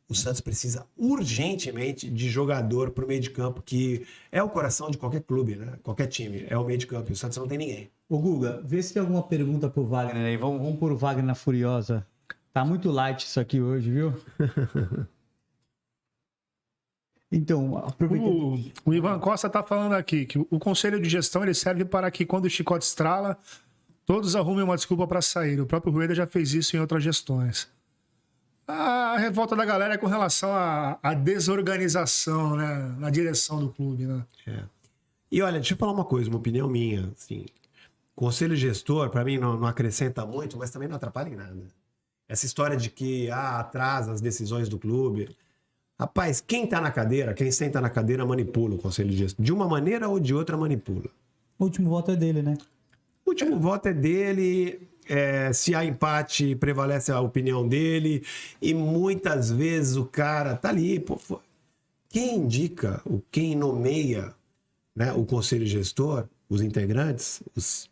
O Santos precisa urgentemente de jogador para o meio de campo, que é o coração de qualquer clube, né? Qualquer time, é o meio de campo. E o Santos não tem ninguém. Ô Guga, vê se tem alguma pergunta pro Wagner aí. Vamos pôr o Wagner na Furiosa. Tá muito light isso aqui hoje, viu? Então, aproveitando... O Ivan Costa está falando aqui que o conselho de gestão ele serve para que, quando o chicote estrala, todos arrumem uma desculpa para sair. O próprio Rueda já fez isso em outras gestões. A revolta da galera é com relação à desorganização, né, na direção do clube, né? E olha, deixa eu falar uma coisa, uma opinião minha. Assim, conselho gestor, para mim, não acrescenta muito, mas também não atrapalha em nada. Essa história de que atrasa as decisões do clube... Rapaz, quem tá na cadeira, quem senta na cadeira manipula o conselho de gestão. De uma maneira ou de outra manipula. O último voto é dele, né? O último voto é dele, se há empate, prevalece a opinião dele, e muitas vezes o cara tá ali. Pô, quem indica, quem nomeia, né, o conselho gestor, os integrantes, os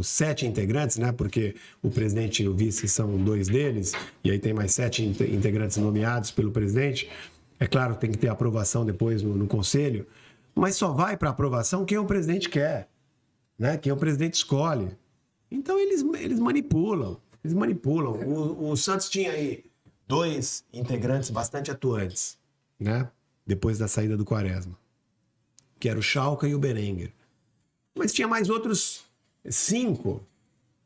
7 integrantes, né? Porque o presidente e o vice são 2 deles, e aí tem mais 7 integrantes nomeados pelo presidente. É claro, tem que ter aprovação depois no conselho, mas só vai para aprovação quem o presidente quer, né? Quem o presidente escolhe. Então eles manipulam. Eles manipulam. O Santos tinha aí 2 integrantes bastante atuantes, né? Depois da saída do Quaresma, que era o Schalke e o Berenguer. Mas tinha mais outros 5.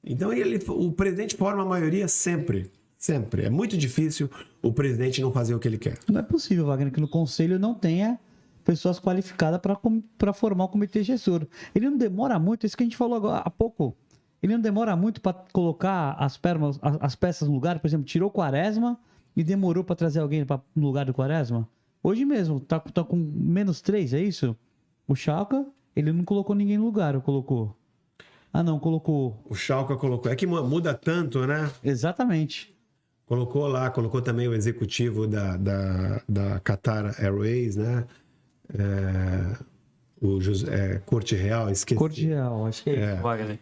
Então o presidente forma a maioria sempre. Sempre. É muito difícil o presidente não fazer o que ele quer. Não é possível, Wagner, que no conselho não tenha pessoas qualificadas para formar o comitê gestor. Ele não demora muito, isso que a gente falou agora, há pouco. Ele não demora muito para colocar as peças no lugar. Por exemplo, tirou o Quaresma e demorou para trazer alguém no lugar do Quaresma. Hoje mesmo, tá com -3, é isso? O Schalke, ele não colocou ninguém no lugar, ou colocou? Ah, não, colocou. O Schalke colocou. É que muda tanto, né? Exatamente. Colocou também o executivo da Qatar Airways, né? O Corte Real, esqueci. Corte Real, acho que é isso, Wagner.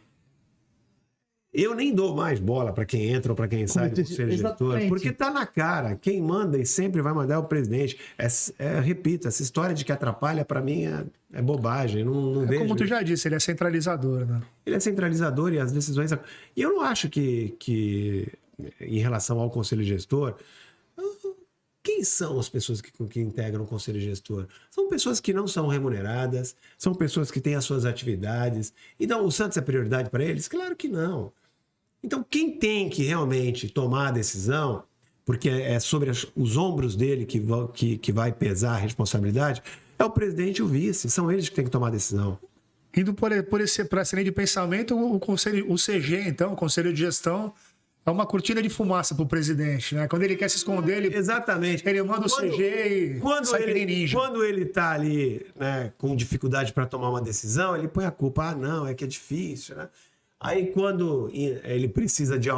Eu nem dou mais bola para quem entra ou para quem sai do conselho gestor, porque tá na cara. Quem manda e sempre vai mandar é o presidente. Repito, essa história de que atrapalha, para mim, é bobagem. Não vejo. Como tu já disse, ele é centralizador, né? Ele é centralizador e as decisões... E eu não acho que em relação ao conselho gestor... Quem são as pessoas que integram o conselho gestor? São pessoas que não são remuneradas, são pessoas que têm as suas atividades. Então, o Santos é prioridade para eles? Claro que não. Então, quem tem que realmente tomar a decisão, porque é sobre os ombros dele que vai pesar a responsabilidade, é o presidente e o vice. São eles que têm que tomar a decisão. Indo por essa linha de pensamento, o CG, então, o Conselho de Gestão, é uma cortina de fumaça pro presidente, né? Quando ele quer se esconder, Exatamente. Ele manda o CG e sai que nem ninja. Quando ele tá ali, né, com dificuldade para tomar uma decisão, ele põe a culpa. Ah, não, é que é difícil, né? Aí quando ele precisa de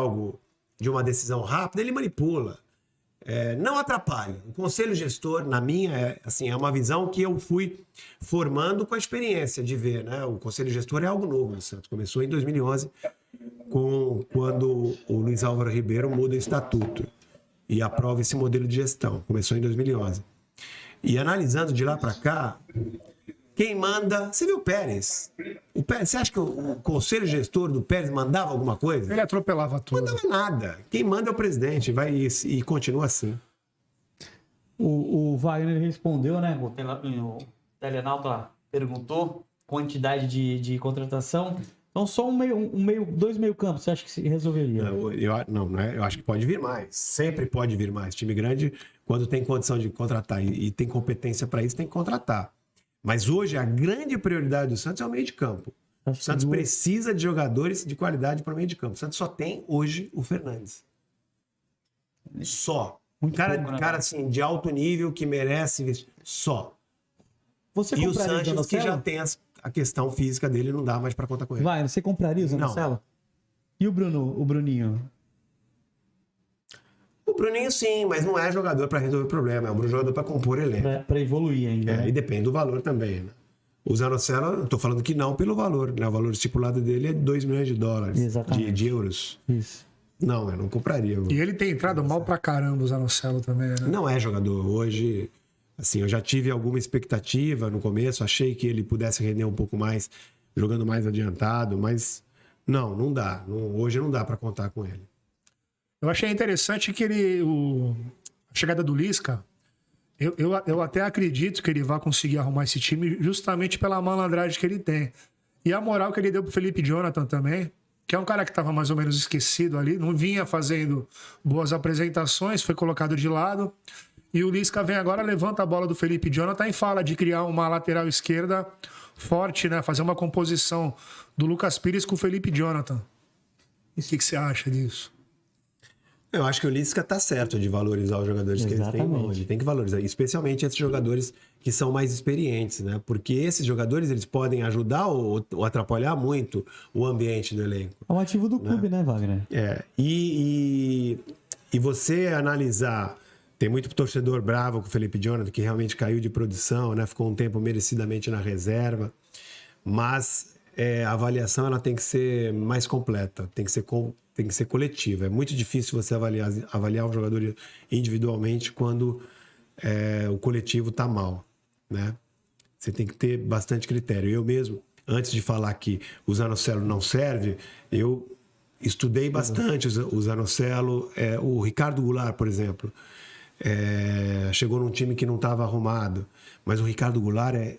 uma decisão rápida, ele manipula. Não atrapalha. O conselho gestor, na minha, é uma visão que eu fui formando com a experiência de ver, né? O conselho gestor é algo novo no Santos. Começou em 2011 quando o Luiz Álvaro Ribeiro muda o estatuto e aprova esse modelo de gestão. Começou em 2011. E analisando de lá para cá, quem manda... Você viu o Pérez? Você acha que o conselho gestor do Pérez mandava alguma coisa? Ele atropelava tudo. Não mandava nada. Quem manda é o presidente, vai e continua assim. O Wagner respondeu, né? O Telenauta perguntou quantidade de contratação. Então, só dois meio-campos, você acha que se resolveria? Eu acho que pode vir mais. Sempre pode vir mais. Time grande, quando tem condição de contratar e tem competência para isso, tem que contratar. Mas hoje, a grande prioridade do Santos é o meio de campo. O Santos precisa de jogadores de qualidade para o meio de campo. O Santos só tem hoje o Fernandes. Só. Cara assim, de alto nível, que merece investir. Só. Você e o compraria Sanches, Zanocelo? que já tem a questão física dele, não dá mais para contar com ele. Vai, você compraria o Zanocelo? E o Bruninho? O Bruninho sim, mas não é jogador para resolver o problema, é um jogador para compor elenco. Para evoluir ainda. Né? E depende do valor também, né? O Zanocelo, estou falando que não pelo valor, né? O valor estipulado dele é 2 milhões de dólares. Exatamente. De euros. Isso. Não, eu não compraria. E ele tem entrado mal pra caramba, o Zanocelo também, né? Não é jogador. Hoje, assim, eu já tive alguma expectativa no começo, achei que ele pudesse render um pouco mais, jogando mais adiantado, mas não dá. Hoje não dá para contar com ele. Eu achei interessante que a chegada do Lisca, eu até acredito que ele vai conseguir arrumar esse time justamente pela malandragem que ele tem. E a moral que ele deu pro Felipe Jonathan também, que é um cara que estava mais ou menos esquecido ali, não vinha fazendo boas apresentações, foi colocado de lado. E o Lisca vem agora, levanta a bola do Felipe Jonathan e fala de criar uma lateral esquerda forte, né? Fazer uma composição do Lucas Pires com o Felipe Jonathan. E o que você acha disso? Eu acho que o Lisca tá certo de valorizar os jogadores que eles têm em mão. Ele tem que valorizar, especialmente esses jogadores que são mais experientes, né? Porque esses jogadores, eles podem ajudar ou atrapalhar muito o ambiente do elenco. É um ativo do clube, né, Wagner? E você analisar... Tem muito torcedor bravo com o Felipe Jonathan, que realmente caiu de produção, né? Ficou um tempo merecidamente na reserva. Mas a avaliação ela tem que ser mais completa, tem que ser coletiva. É muito difícil você avaliar um jogador individualmente quando o coletivo está mal, né? Você tem que ter bastante critério. Eu mesmo, antes de falar que o Zanocelo não serve, eu estudei bastante o Zanocelo. O Ricardo Goulart, por exemplo, chegou num time que não estava arrumado, mas o Ricardo Goulart é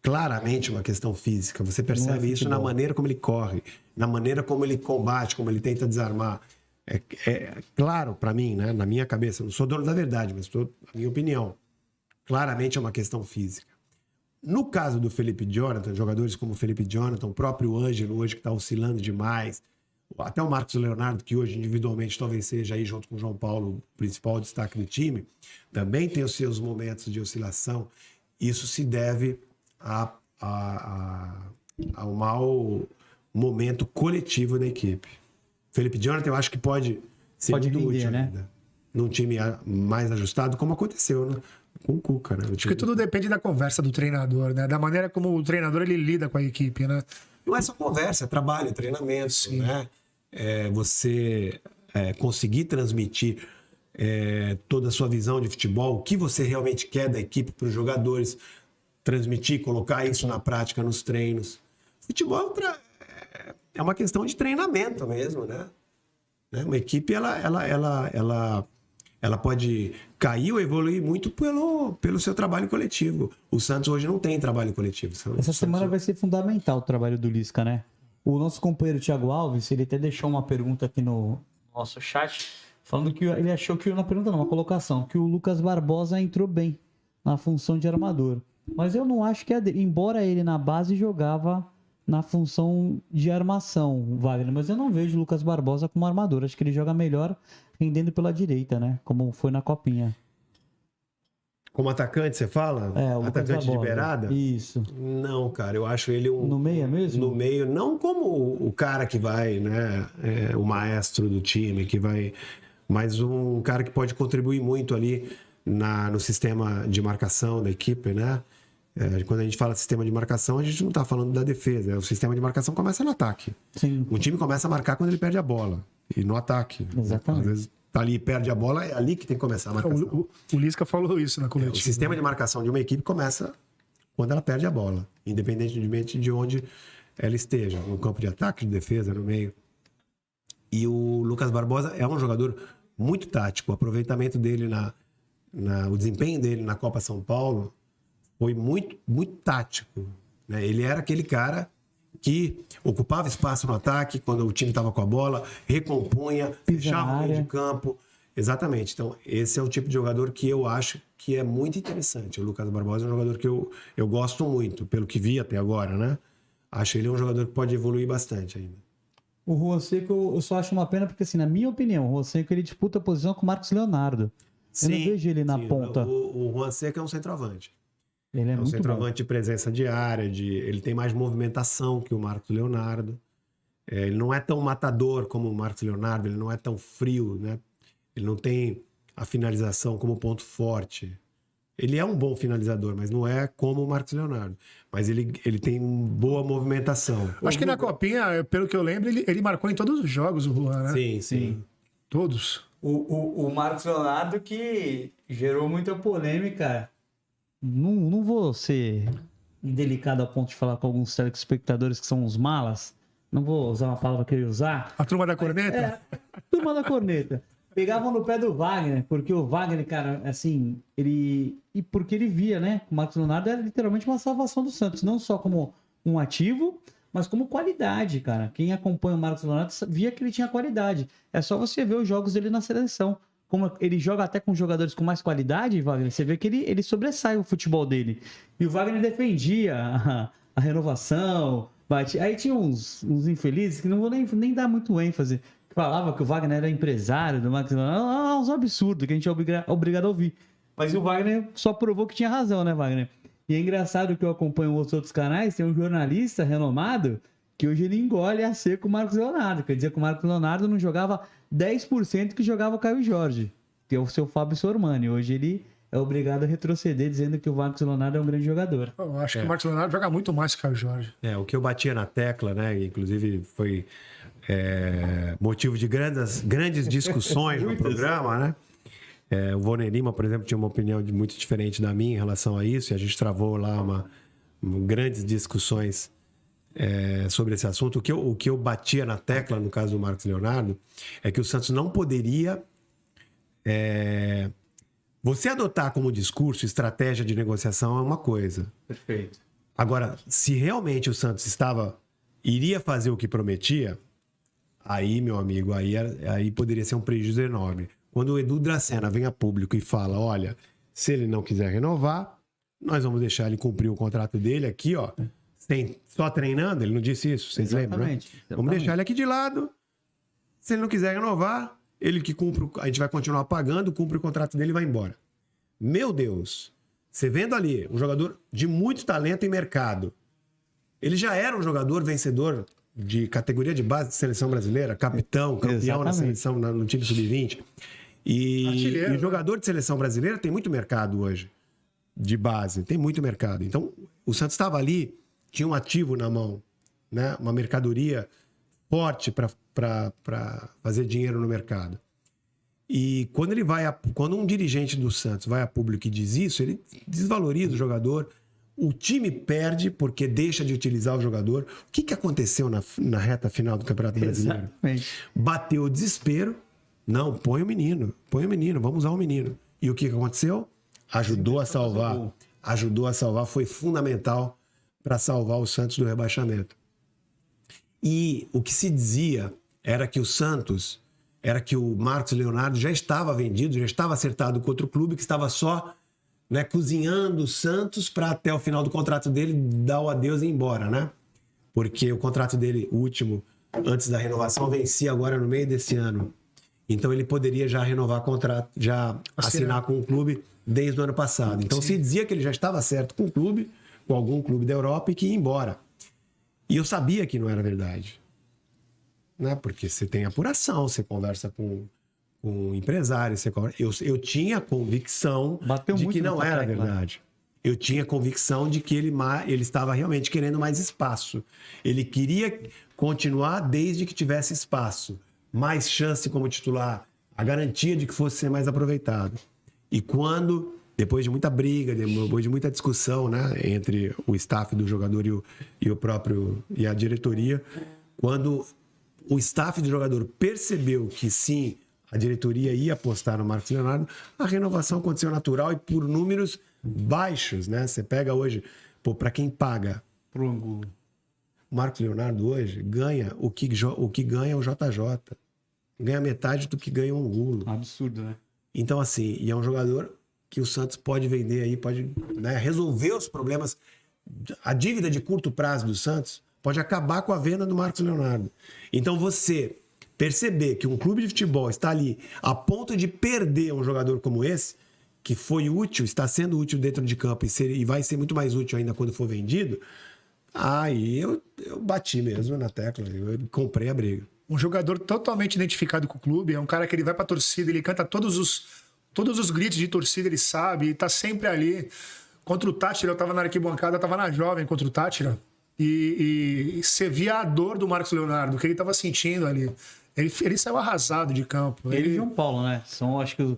claramente uma questão física. Você percebe isso na maneira como ele corre, na maneira como ele combate, como ele tenta desarmar. É claro para mim, né? Na minha cabeça, não sou dono da verdade, mas estou a minha opinião. Claramente é uma questão física. No caso do Felipe Jonathan, jogadores como o Felipe Jonathan, o próprio Ângelo hoje que está oscilando demais, até o Marcos Leonardo, que hoje individualmente talvez seja aí junto com o João Paulo o principal destaque do time, também tem os seus momentos de oscilação. Isso se deve ao mau momento coletivo da equipe. Felipe Jonathan, eu acho que pode ser muito útil, né? Ainda, num time mais ajustado, como aconteceu, né? Com o Cuca, né? Acho que tudo depende da conversa do treinador, né? Da maneira como o treinador ele lida com a equipe, né? Não é só conversa, é trabalho, é treinamento, sim, né? Você conseguir transmitir toda a sua visão de futebol, o que você realmente quer da equipe para os jogadores, transmitir, colocar isso na prática nos treinos. Futebol é uma questão de treinamento mesmo, né? Uma equipe, ela pode cair ou evoluir muito pelo seu trabalho coletivo. O Santos hoje não tem trabalho coletivo. Essa semana vai ser fundamental o trabalho do Lisca, né? O nosso companheiro Thiago Alves, ele até deixou uma pergunta aqui no nosso chat, falando que ele achou que, uma colocação, que o Lucas Barbosa entrou bem na função de armador. Mas eu não acho que, embora ele na base jogava na função de armação, Wagner, mas eu não vejo o Lucas Barbosa como armador. Acho que ele joga melhor rendendo pela direita, né? Como foi na Copinha. Como atacante, você fala? O atacante de beirada? Isso. Não, cara, eu acho ele no meio mesmo? No meio, não como o cara que vai, né? O maestro do time, que vai... Mas um cara que pode contribuir muito ali no sistema de marcação da equipe, né? Quando a gente fala de sistema de marcação, a gente não está falando da defesa. O sistema de marcação começa no ataque. Sim. O time começa a marcar quando ele perde a bola. E no ataque. Exatamente. Às vezes tá ali, perde a bola, é ali que tem que começar a marcação. O Lisca falou isso na O coletiva. sistema de marcação de uma equipe começa quando ela perde a bola. Independentemente de onde ela esteja. No campo de ataque, de defesa, no meio. E o Lucas Barbosa é um jogador muito tático. O aproveitamento dele, o desempenho dele na Copa São Paulo foi muito, muito tático, né? Ele era aquele cara que ocupava espaço no ataque quando o time estava com a bola, recompunha, fechava o meio de campo. Exatamente. Então, esse é o tipo de jogador que eu acho que é muito interessante. O Lucas Barbosa é um jogador que eu gosto muito, pelo que vi até agora, né? Acho ele um jogador que pode evoluir bastante ainda. O Juan Seco, eu só acho uma pena porque, assim, na minha opinião, o Juan Seco ele disputa a posição com o Marcos Leonardo. Eu não vejo ele na ponta. O Juan Seco é um centroavante. Ele é um muito centroavante bom. de presença diária, ele tem mais movimentação que o Marcos Leonardo. Ele não é tão matador como o Marcos Leonardo, ele não é tão frio, né? Ele não tem a finalização como ponto forte. Ele é um bom finalizador, mas não é como o Marcos Leonardo. Mas ele tem boa movimentação. Acho que na Copinha, pelo que eu lembro, ele marcou em todos os jogos, o Juan, né? Sim. Todos. O Marcos Leonardo que gerou muita polêmica. Não vou ser indelicado a ponto de falar com alguns telespectadores que são uns malas. Não vou usar uma palavra que eu ia usar. A turma da corneta? Turma da corneta. Pegavam no pé do Wagner, porque o Wagner, cara, assim, e porque ele via, né? O Marcos Leonardo era literalmente uma salvação do Santos, não só como um ativo, mas como qualidade, cara. Quem acompanha o Marcos Leonardo via que ele tinha qualidade. É só você ver os jogos dele na seleção. Como ele joga até com jogadores com mais qualidade, Wagner, você vê que ele sobressai o futebol dele. E o Wagner defendia a renovação, aí tinha uns infelizes que não vou nem dar muito ênfase, que falava que o Wagner era empresário do Marcos Leonardo, uns absurdos que a gente é obrigado a ouvir. Mas o Wagner só provou que tinha razão, né, Wagner? E é engraçado que eu acompanho outros canais, tem um jornalista renomado que hoje ele engole a seco o Marcos Leonardo. Quer dizer que o Marcos Leonardo não jogava 10% que jogava o Caio Jorge, que é o seu Fábio Sormani. Hoje ele é obrigado a retroceder, dizendo que o Marcos Leonardo é um grande jogador. Eu acho que o Marcos Leonardo joga muito mais que o Caio Jorge. O que eu batia na tecla, né? Inclusive foi motivo de grandes discussões no programa, né? O Vonner Lima, por exemplo, tinha uma opinião muito diferente da minha em relação a isso, e a gente travou lá grandes discussões sobre esse assunto. O que eu batia na tecla, no caso do Marcos Leonardo, é que o Santos não poderia... Você adotar como discurso estratégia de negociação é uma coisa. Perfeito. Agora, se realmente o Santos iria fazer o que prometia, aí, meu amigo, aí poderia ser um prejuízo enorme. Quando o Edu Dracena vem a público e fala, olha, se ele não quiser renovar, nós vamos deixar ele cumprir o contrato dele aqui, ó, só treinando, ele não disse isso, vocês lembram, né? Vamos deixar ele aqui de lado, se ele não quiser renovar, ele que cumpre, a gente vai continuar pagando, cumpre o contrato dele e vai embora. Meu Deus, você vendo ali um jogador de muito talento e mercado, ele já era um jogador vencedor de categoria de base de seleção brasileira, campeão na seleção, no time sub-20. E jogador de seleção brasileira tem muito mercado hoje, de base, tem muito mercado. Então, o Santos estava ali, tinha um ativo na mão, né? Uma mercadoria forte para fazer dinheiro no mercado. E quando um dirigente do Santos vai a público e diz isso, ele desvaloriza o jogador. O time perde porque deixa de utilizar o jogador. O que aconteceu na reta final do Campeonato Brasileiro? Exatamente. Bateu o desespero. Não, põe o menino, vamos usar o menino. E o que aconteceu? Ajudou a salvar, foi fundamental para salvar o Santos do rebaixamento. E o que se dizia era que o Marcos Leonardo já estava vendido, já estava acertado com outro clube, que estava só, né, cozinhando o Santos para até o final do contrato dele dar o adeus e ir embora, né? Porque o contrato dele, o último, antes da renovação, vencia agora no meio desse ano. Então ele poderia já renovar contrato, já assinar com o clube desde o ano passado. Então se dizia que ele já estava certo com o clube, com algum clube da Europa, e que ia embora. E eu sabia que não era verdade. Né? Porque você tem apuração, você conversa com empresário, eu tinha convicção de que não era verdade. eu tinha convicção de que ele estava realmente querendo mais espaço. Ele queria continuar desde que tivesse espaço, mais chance como titular, a garantia de que fosse ser mais aproveitado. E quando, depois de muita briga, depois de muita discussão, né, entre o staff do jogador e a diretoria, quando o staff do jogador percebeu que sim, a diretoria ia apostar no Marcos Leonardo, a renovação aconteceu natural e por números baixos, né? Você pega hoje, para quem paga Pro Angulo. o Marcos Leonardo hoje ganha o que ganha o JJ. Ganha metade do que ganha o Angulo. Absurdo, né? Então, assim, e é um jogador que o Santos pode vender aí, pode, né, resolver os problemas. A dívida de curto prazo do Santos pode acabar com a venda do Marcos Leonardo. Então, você perceber que um clube de futebol está ali a ponto de perder um jogador como esse, que foi útil, está sendo útil dentro de campo e vai ser muito mais útil ainda quando for vendido, aí eu bati mesmo na tecla, eu comprei a briga. Um jogador totalmente identificado com o clube, é um cara que ele vai pra torcida, ele canta todos os gritos de torcida, ele sabe, e tá sempre ali. Contra o Tátira, eu tava na arquibancada, tava na Jovem contra o Tátira, e você via a dor do Marcos Leonardo, o que ele tava sentindo ali. Ele saiu arrasado de campo. Ele e João Paulo, né? São, acho que, os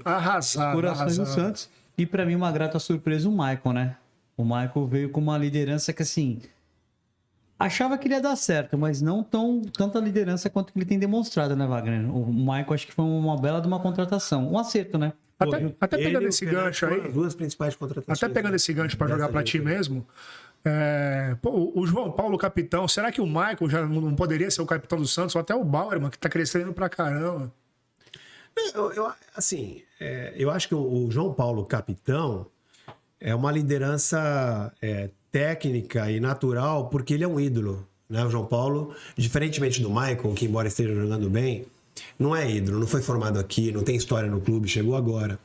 corações do Santos. E pra mim, uma grata surpresa, o Maicon, né? O Maicon veio com uma liderança que, assim, achava que ele ia dar certo, mas não tanta liderança quanto ele tem demonstrado, né, Wagner? O Maicon acho que foi uma bela de uma contratação. Um acerto, né? Até pegando esse gancho aí. As duas principais contratações. Até pegando esse gancho para jogar para ti mesmo. O João Paulo, capitão, será que o Michael já não poderia ser o capitão do Santos? Ou até o Bauerman, que tá crescendo pra caramba. Eu acho que o João Paulo, capitão, é uma liderança técnica e natural, porque ele é um ídolo, né? O João Paulo, diferentemente do Michael, que embora esteja jogando bem, não é ídolo, não foi formado aqui, não tem história no clube, chegou agora.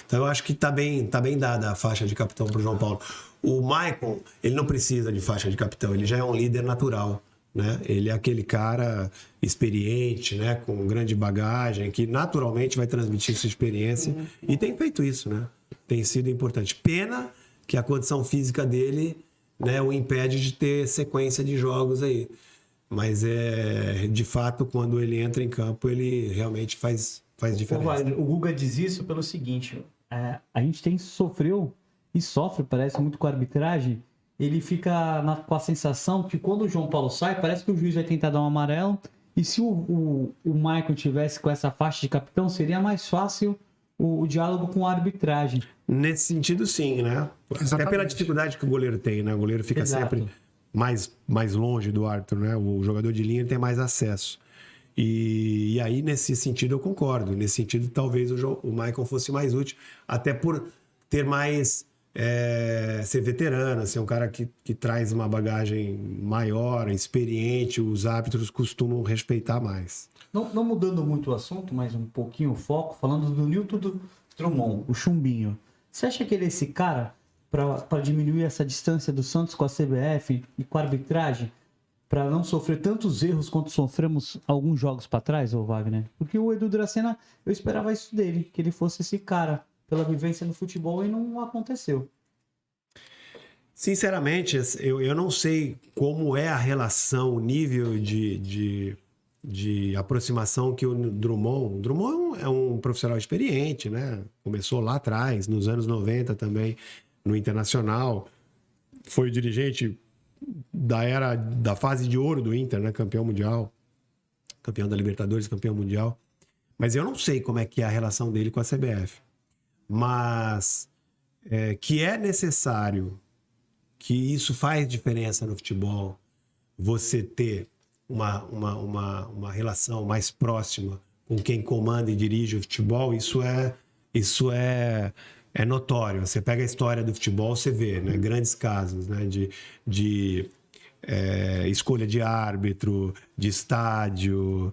Então eu acho que tá bem dada a faixa de capitão pro João Paulo. O Maicon, ele não precisa de faixa de capitão, ele já é um líder natural, né? Ele é aquele cara experiente, né? Com grande bagagem, que naturalmente vai transmitir sua experiência e tem feito isso, né? Tem sido importante. Pena que a condição física dele, né, o impede de ter sequência de jogos aí. Mas de fato, quando ele entra em campo, ele realmente faz diferença. O Guga diz isso pelo seguinte, a gente sofreu e sofre, parece, muito com a arbitragem. Ele fica com a sensação que quando o João Paulo sai, parece que o juiz vai tentar dar um amarelo, e se o Michael tivesse com essa faixa de capitão, seria mais fácil o diálogo com a arbitragem. Nesse sentido, sim, né? Exatamente. Até pela dificuldade que o goleiro tem, né? O goleiro fica sempre mais longe do árbitro, né? O jogador de linha tem mais acesso. E aí, nesse sentido, eu concordo. Nesse sentido, talvez o Michael fosse mais útil, até por ter mais... ser veterano, ser um cara que traz uma bagagem maior, experiente, os árbitros costumam respeitar mais. Não mudando muito o assunto, mas um pouquinho o foco, falando do Nilton Drummond, o Chumbinho. Você acha que ele é esse cara para diminuir essa distância do Santos com a CBF e com a arbitragem, para não sofrer tantos erros quanto sofremos alguns jogos para trás, ô Wagner? Porque o Edu Dracena, eu esperava isso dele, que ele fosse esse cara pela vivência no futebol, e não aconteceu. Sinceramente, eu não sei como é a relação, o nível de aproximação que o Drummond... O Drummond é um profissional experiente, né? Começou lá atrás, nos anos 90 também, no Internacional. Foi o dirigente da fase de ouro do Inter, né? Campeão mundial, campeão da Libertadores, campeão mundial. Mas eu não sei como é que é a relação dele com a CBF. Mas que é necessário, que isso faz diferença no futebol, você ter uma relação mais próxima com quem comanda e dirige o futebol, isso é notório. Você pega a história do futebol, você vê, né, grandes casos, né, de escolha de árbitro, de estádio.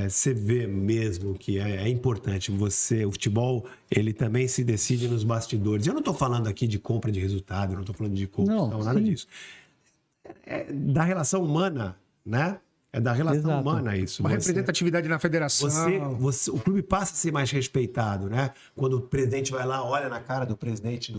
Você vê mesmo que é importante. O futebol, ele também se decide nos bastidores. Eu não estou falando aqui de compra de resultado, eu não estou falando de corrupção, nada disso. É da relação humana, né? É da relação humana isso. Uma representatividade na federação. O clube passa a ser mais respeitado, né? Quando o presidente vai lá, olha na cara do presidente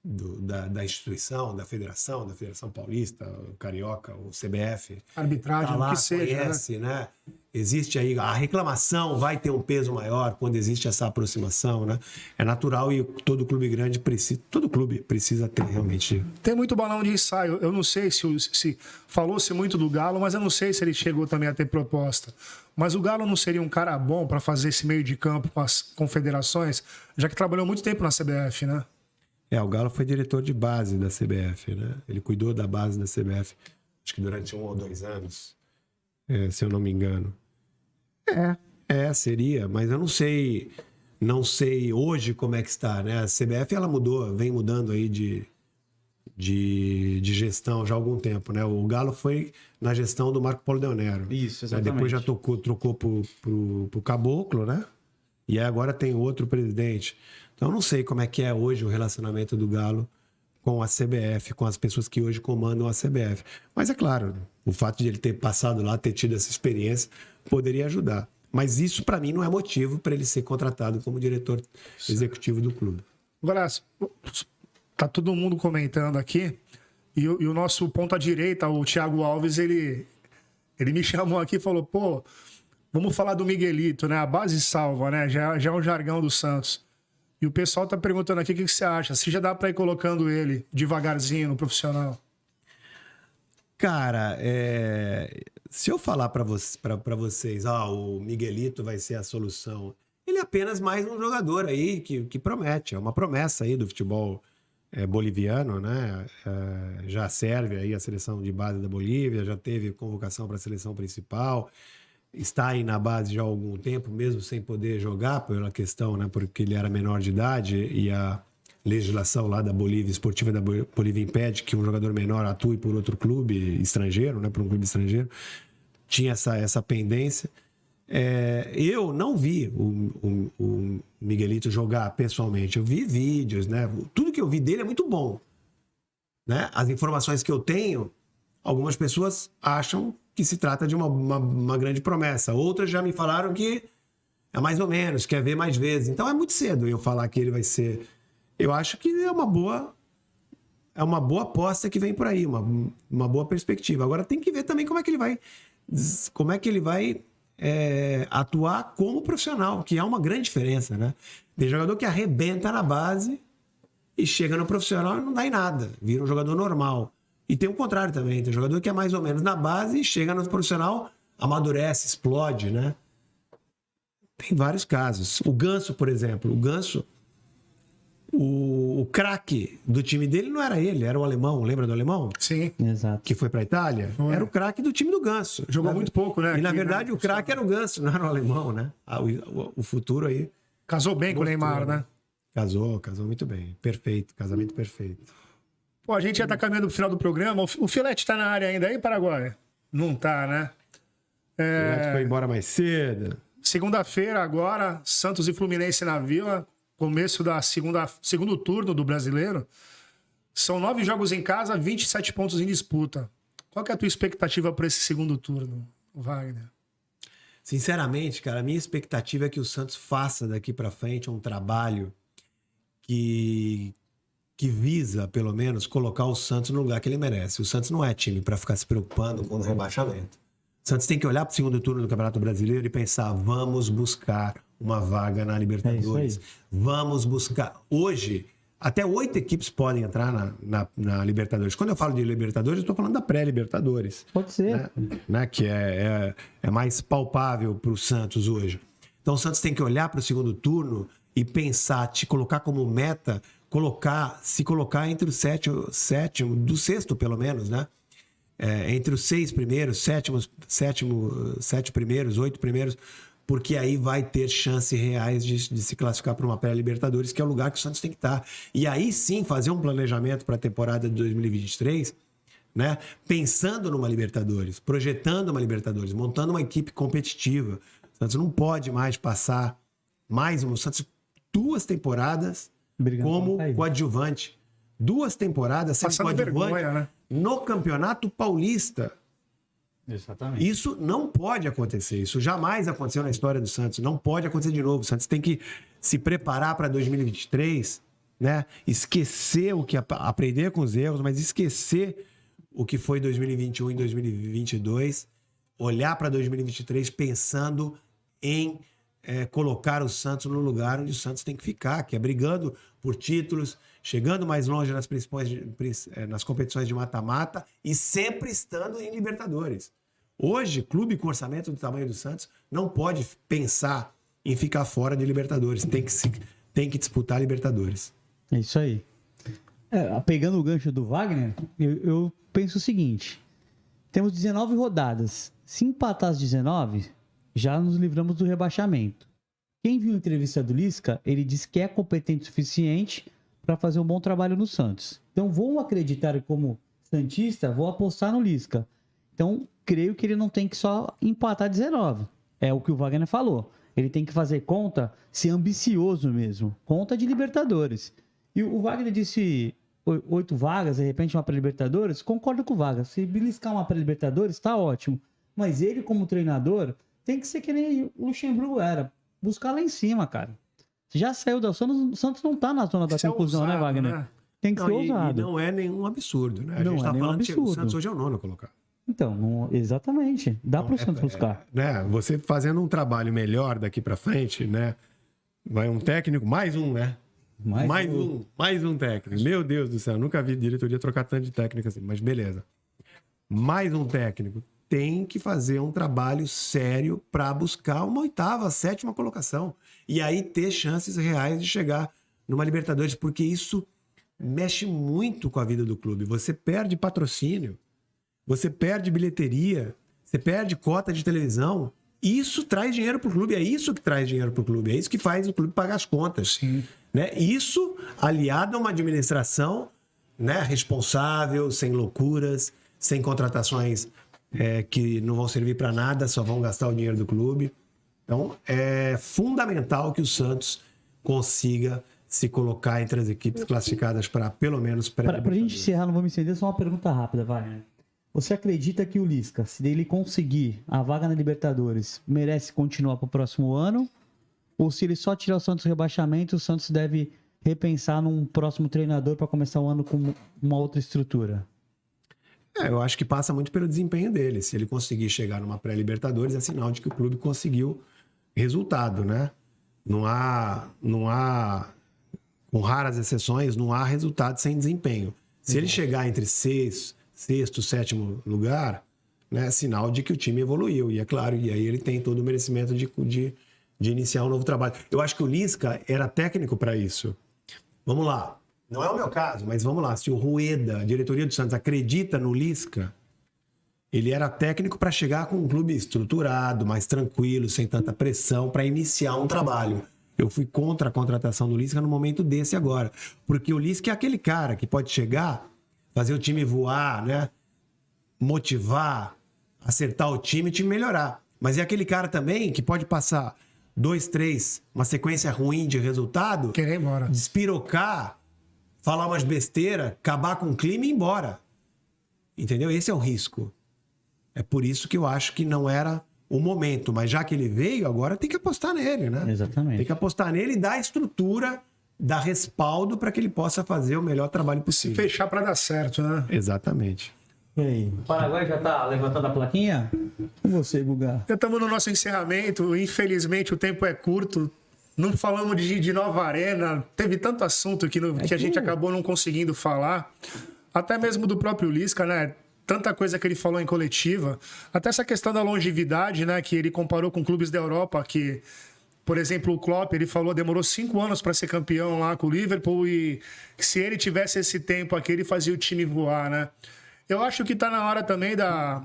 da instituição, da Federação Paulista, o Carioca, o CBF. Arbitragem, Tá lá, o que seja, conhece, né? Existe aí, a reclamação vai ter um peso maior quando existe essa aproximação, né? É natural e todo clube grande precisa, todo clube precisa ter realmente. Tem muito balão de ensaio. Eu não sei se falou-se muito do Galo, mas eu não sei se ele chegou também a ter proposta. Mas o Galo não seria um cara bom para fazer esse meio de campo com as confederações, já que trabalhou muito tempo na CBF, né? O Galo foi diretor de base da CBF, né? Ele cuidou da base da CBF, acho que durante 1 ou 2 anos, se eu não me engano. Seria, mas eu não sei hoje como é que está, né? A CBF, ela vem mudando aí de gestão já há algum tempo, né? O Galo foi na gestão do Marco Polo Del Nero. Isso, exatamente. Depois já trocou pro Caboclo, né? E aí agora tem outro presidente. Então eu não sei como é que é hoje o relacionamento do Galo com a CBF, com as pessoas que hoje comandam a CBF. Mas é claro, o fato de ele ter passado lá, ter tido essa experiência, poderia ajudar. Mas isso, para mim, não é motivo para ele ser contratado como diretor executivo do clube. Agora, tá todo mundo comentando aqui, e o nosso ponta direita, o Thiago Alves, ele me chamou aqui e falou, pô, vamos falar do Miguelito, né? A base salva, né? Já é um jargão do Santos. E o pessoal tá perguntando aqui o que você acha, se já dá para ir colocando ele devagarzinho no profissional. Cara, se eu falar para vocês, o Miguelito vai ser a solução, ele é apenas mais um jogador aí que promete, é uma promessa aí do futebol boliviano, né? Já serve aí a seleção de base da Bolívia, já teve convocação para a seleção principal, está aí na base já há algum tempo, mesmo sem poder jogar pela questão, né? Porque ele era menor de idade e a legislação lá da Bolívia, esportiva da Bolívia, impede que um jogador menor atue por outro clube estrangeiro, né? Por um clube estrangeiro. Tinha essa pendência. Eu não vi o Miguelito jogar pessoalmente. Eu vi vídeos, né? Tudo que eu vi dele é muito bom, né? As informações que eu tenho, algumas pessoas acham que se trata de uma grande promessa. Outras já me falaram que é mais ou menos, quer ver mais vezes. Então é muito cedo eu falar que ele vai ser... Eu acho que é uma boa aposta que vem por aí, uma boa perspectiva. Agora tem que ver também como é que ele vai atuar como profissional, que há uma grande diferença, né? Tem jogador que arrebenta na base e chega no profissional e não dá em nada, vira um jogador normal. E tem o contrário também, tem jogador que é mais ou menos na base e chega no profissional, amadurece, explode, né? Tem vários casos. O Ganso, por exemplo, o craque do time dele não era ele, era o alemão, lembra do alemão? Sim. Exato. Que foi pra Itália? Foi. Era o craque do time do Ganso. Jogou muito pouco, né? E na aqui, verdade né? o craque era o Ganso, não era o alemão, né? O futuro aí. Casou bem com o Neymar, né? Casou muito bem. Perfeito, casamento perfeito. Pô, a gente já tá caminhando pro final do programa. O Filete tá na área ainda aí, Paraguai? Não tá, né? O foi embora mais cedo. Segunda-feira agora, Santos e Fluminense na Vila. Começo da segundo turno do Brasileiro. São 9 jogos em casa, 27 pontos em disputa. Qual que é a tua expectativa para esse segundo turno, Wagner? Sinceramente, cara, a minha expectativa é que o Santos faça daqui para frente um trabalho que visa, pelo menos, colocar o Santos no lugar que ele merece. O Santos não é time para ficar se preocupando com o rebaixamento. O Santos tem que olhar para o segundo turno do Campeonato Brasileiro e pensar, vamos buscar uma vaga na Libertadores. Vamos buscar. Hoje, até 8 equipes podem entrar na Libertadores. Quando eu falo de Libertadores, eu estou falando da pré-Libertadores. Pode ser. Né? Que é mais palpável para o Santos hoje. Então o Santos tem que olhar para o segundo turno e pensar, te colocar como meta, se colocar entre o sétimo, do sexto pelo menos, né? Entre os 6 primeiros, 7 primeiros, 8 primeiros, porque aí vai ter chances reais de se classificar para uma pré-Libertadores, que é o lugar que o Santos tem que estar. E aí sim fazer um planejamento para a temporada de 2023, né? Pensando numa Libertadores, projetando uma Libertadores, montando uma equipe competitiva. O Santos não pode mais passar o Santos 2 temporadas como coadjuvante. 2 temporadas sendo coadjuvante vergonha, né? No Campeonato Paulista. Exatamente. Isso não pode acontecer. Isso jamais aconteceu na história do Santos. Não pode acontecer de novo. O Santos tem que se preparar para 2023 né? Esquecer o que aprender com os erros, mas esquecer o que foi 2021 e 2022, olhar para 2023 pensando em colocar o Santos no lugar onde o Santos tem que ficar, que é brigando por títulos, chegando mais longe nas competições de mata-mata e sempre estando em Libertadores. Hoje, clube com orçamento do tamanho do Santos não pode pensar em ficar fora de Libertadores, tem que disputar Libertadores. É isso aí. Pegando o gancho do Wagner, eu penso o seguinte: temos 19 rodadas. Se empatar as 19, já nos livramos do rebaixamento. Quem viu a entrevista do Lisca, ele disse que é competente o suficiente para fazer um bom trabalho no Santos. Então, vou acreditar como santista, vou apostar no Lisca. Então, creio que ele não tem que só empatar 19. É o que o Wagner falou. Ele tem que fazer conta, ser ambicioso mesmo. Conta de Libertadores. E o Wagner disse 8 vagas, de repente uma para Libertadores. Concordo com o Wagner. Se beliscar uma para Libertadores, tá ótimo. Mas ele, como treinador, tem que ser que nem o Luxemburgo era. Buscar lá em cima, cara. Já saiu da zona, o Santos não tá na zona da conclusão, ousado, né, Wagner? né? Tem que ser ousado. E não é nenhum absurdo, né? A Não gente tá é nenhum falando que o absurdo. Santos hoje é o 9º colocado. Então, exatamente. Dá para o Santos buscar. Né? Você fazendo um trabalho melhor daqui para frente, né? Vai um técnico, mais um, né? Mais um técnico. Meu Deus do céu, nunca vi diretoria trocar tanto de técnico assim, mas beleza. Mais um técnico tem que fazer um trabalho sério para buscar uma 8ª, 7ª colocação e aí ter chances reais de chegar numa Libertadores, porque isso mexe muito com a vida do clube. Você perde patrocínio, você perde bilheteria, você perde cota de televisão. Isso traz dinheiro para o clube, é isso que traz dinheiro para o clube, é isso que faz o clube pagar as contas. Sim. Né? Isso aliado a uma administração, né, responsável, sem loucuras, sem contratações que não vão servir para nada, só vão gastar o dinheiro do clube. Então, é fundamental que o Santos consiga se colocar entre as equipes classificadas para pelo menos Para a gente encerrar, não vou me estender, só uma pergunta rápida, Wagner. Você acredita que o Lisca, se ele conseguir a vaga na Libertadores, merece continuar para o próximo ano? Ou se ele só tirar o Santos do rebaixamento, o Santos deve repensar num próximo treinador para começar o ano com uma outra estrutura? Eu acho que passa muito pelo desempenho dele. Se ele conseguir chegar numa pré-Libertadores, é sinal de que o clube conseguiu resultado, né? Não há, com raras exceções, não há resultado sem desempenho. Se ele chegar entre sexto, 7º lugar, né, é sinal de que o time evoluiu. E é claro, e aí ele tem todo o merecimento de iniciar um novo trabalho. Eu acho que o Lisca era técnico para isso. Vamos lá. Não é o meu caso, mas vamos lá. Se o Rueda, a diretoria do Santos, acredita no Lisca, ele era técnico para chegar com um clube estruturado, mais tranquilo, sem tanta pressão, para iniciar um trabalho. Eu fui contra a contratação do Lisca no momento desse agora. Porque o Lisca é aquele cara que pode chegar, fazer o time voar, né? Motivar, acertar o time melhorar. Mas é aquele cara também que pode passar 2, 3, uma sequência ruim de resultado, Querer ir embora. despirocar, falar umas besteiras, acabar com o clima e ir embora. Entendeu? Esse é o risco. É por isso que eu acho que não era o momento. Mas já que ele veio, agora tem que apostar nele, né? Exatamente. Tem que apostar nele e dar estrutura, dar respaldo para que ele possa fazer o melhor trabalho possível. Fechar para dar certo, né? Exatamente. E aí? O Paraguai já tá levantando a plaquinha? Com você, Guga. Já estamos no nosso encerramento. Infelizmente, o tempo é curto. Não falamos de Nova Arena. Teve tanto assunto que a gente acabou não conseguindo falar. Até mesmo do próprio Lisca, né? Tanta coisa que ele falou em coletiva. Até essa questão da longevidade, né? Que ele comparou com clubes da Europa, que, por exemplo, o Klopp, ele falou, demorou 5 anos para ser campeão lá com o Liverpool e se ele tivesse esse tempo aqui, ele fazia o time voar, né? Eu acho que está na hora também da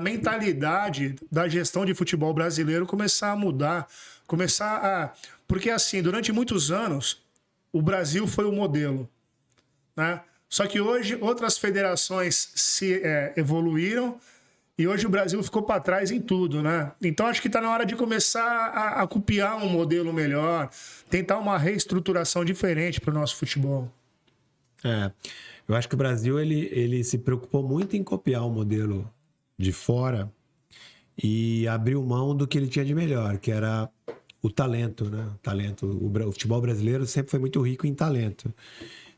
mentalidade da gestão de futebol brasileiro começar a mudar, Porque, assim, durante muitos anos, o Brasil foi o modelo, né? Só que hoje outras federações se evoluíram e hoje o Brasil ficou para trás em tudo, né? Então acho que está na hora de começar a copiar um modelo melhor, tentar uma reestruturação diferente para o nosso futebol. Eu acho que o Brasil ele se preocupou muito em copiar um modelo de fora e abriu mão do que ele tinha de melhor, que era o talento, né? O futebol brasileiro sempre foi muito rico em talento.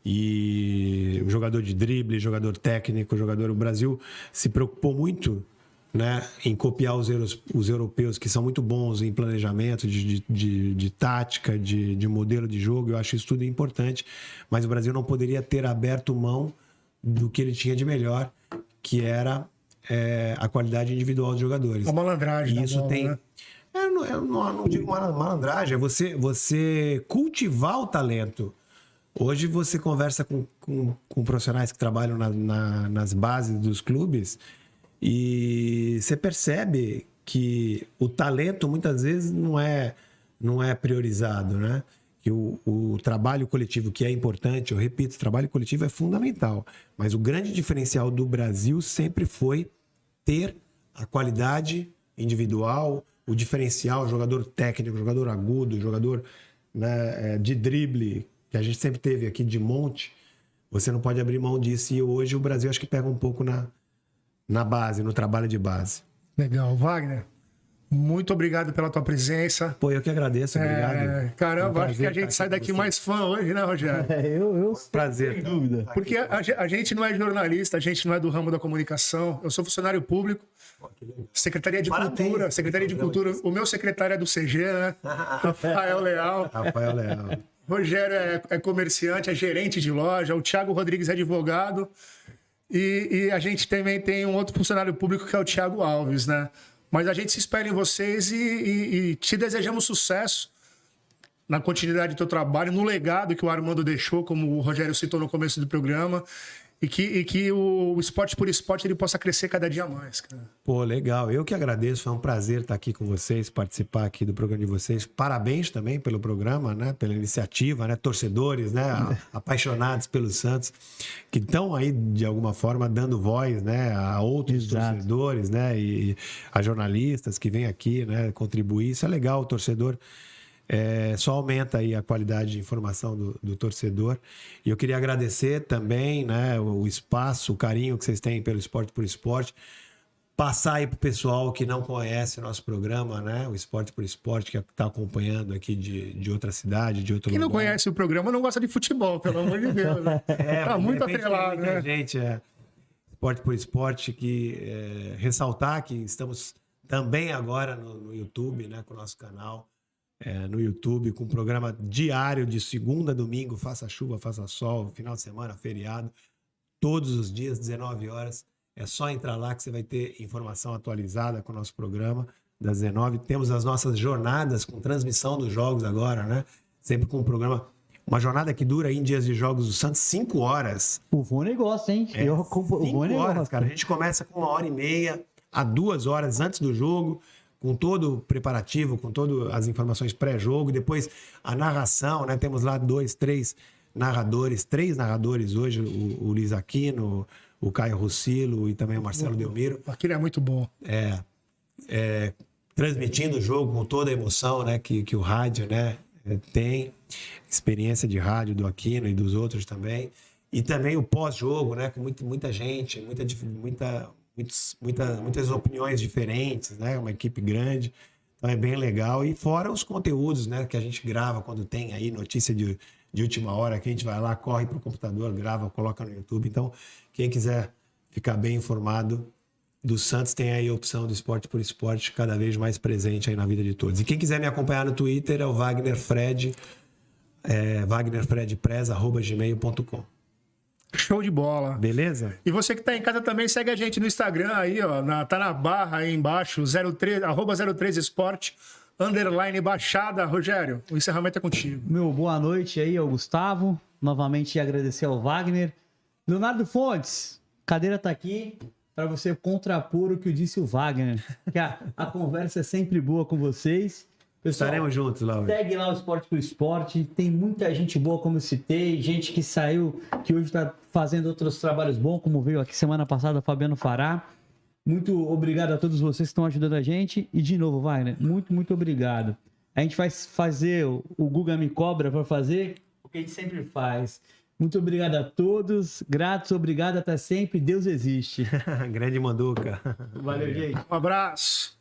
E o jogador de drible, jogador técnico, o Brasil se preocupou muito, né, em copiar os europeus, que são muito bons em planejamento de tática, de modelo de jogo. Eu acho isso tudo importante, mas o Brasil não poderia ter aberto mão do que ele tinha de melhor, que era a qualidade individual dos jogadores. A malandragem. E isso bola, tem... né? Eu não digo malandragem, é você cultivar o talento. Hoje você conversa com profissionais que trabalham nas bases dos clubes e você percebe que o talento muitas vezes não é priorizado, né? Que o trabalho coletivo, que é importante, eu repito, o trabalho coletivo é fundamental, mas o grande diferencial do Brasil sempre foi ter a qualidade individual, o diferencial, jogador técnico, jogador agudo, jogador, né, de drible, que a gente sempre teve aqui de monte. Você não pode abrir mão disso, e hoje o Brasil acho que pega um pouco na base, no trabalho de base. Legal. Wagner, muito obrigado pela tua presença. Pô, eu que agradeço, obrigado. Caramba, acho que a gente sai daqui mais fã hoje, né, Rogério? Eu Prazer. sem dúvida. Porque a gente não é jornalista, a gente não é do ramo da comunicação. Eu sou funcionário público, Secretaria de Cultura. Secretaria de Cultura. O meu secretário é do CG, né? Rafael Leal. Rogério é comerciante, é gerente de loja. O Thiago Rodrigues é advogado. E a gente também tem um outro funcionário público que é o Thiago Alves, né? Mas a gente se espera em vocês e te desejamos sucesso na continuidade do teu trabalho, no legado que o Armando deixou, como o Rogério citou no começo do programa, e que o Esporte por Esporte ele possa crescer cada dia mais, cara. Pô, legal. Eu que agradeço, foi um prazer estar aqui com vocês, participar aqui do programa de vocês. Parabéns também pelo programa, né? Pela iniciativa, né? Torcedores, né? Apaixonados pelo Santos, que estão aí, de alguma forma, dando voz, né? A outros torcedores, né? E a jornalistas que vêm aqui, né? Contribuir. Isso é legal, o torcedor... só aumenta aí a qualidade de informação do torcedor. E eu queria agradecer também, né, o espaço, o carinho que vocês têm pelo Esporte por Esporte. Passar aí para o pessoal que não conhece o nosso programa, né, o Esporte por Esporte, que está acompanhando aqui de outra cidade, de outro lugar. Quem não conhece o programa não gosta de futebol, pelo amor de Deus. Né? Tá muito atrelado, né? Gente, Esporte por Esporte, ressaltar que estamos também agora no YouTube, né, com o nosso canal. No YouTube, com um programa diário de segunda a domingo, faça chuva, faça sol, final de semana, feriado, todos os dias, 19 horas. É só entrar lá que você vai ter informação atualizada com o nosso programa, das 19. Temos as nossas jornadas com transmissão dos jogos agora, né? Sempre com um programa, uma jornada que dura aí em dias de jogos do Santos 5 horas. O Vônei gosta, hein? O Vônei gosta, cara. A gente começa com 1h30 a 2 horas antes do jogo, com todo o preparativo, com todas as informações pré-jogo, depois a narração, né? Temos lá 3 narradores hoje, o Luiz Aquino, o Caio Russilo e também o Marcelo Delmiro. Aquilo é muito bom. Transmitindo o jogo com toda a emoção, né? Que o rádio, né? Tem experiência de rádio do Aquino e dos outros também. E também o pós-jogo, né? Com muita gente, muitas opiniões diferentes, né? Uma equipe grande, então é bem legal. E fora os conteúdos, né? Que a gente grava quando tem aí notícia de última hora, que a gente vai lá, corre para o computador, grava, coloca no YouTube. Então, quem quiser ficar bem informado do Santos, tem aí a opção do Esporte por Esporte, cada vez mais presente aí na vida de todos. E quem quiser me acompanhar no Twitter é o Wagner Fred, wagnerfredprez@gmail.com. Show de bola. Beleza? E você que tá em casa também, segue a gente no Instagram aí, ó. Tá na barra aí embaixo, @03esporte, _baixada. Rogério, o encerramento é contigo. Meu boa noite aí ao Gustavo. Novamente agradecer ao Wagner. Leonardo Fontes, cadeira tá aqui para você contrapor o que disse o Wagner. Que a conversa é sempre boa com vocês. Pessoal, estaremos juntos lá. Segue lá o Esporte por Esporte. Tem muita gente boa, como eu citei. Gente que saiu, que hoje está fazendo outros trabalhos bons, como veio aqui semana passada o Fabiano Fará. Muito obrigado a todos vocês que estão ajudando a gente. E de novo, Wagner, muito obrigado. A gente vai fazer, o Guga me cobra para fazer o que a gente sempre faz. Muito obrigado a todos. Gratos, obrigado, até sempre. Deus existe. Grande Manduca. Valeu, gente. Um abraço.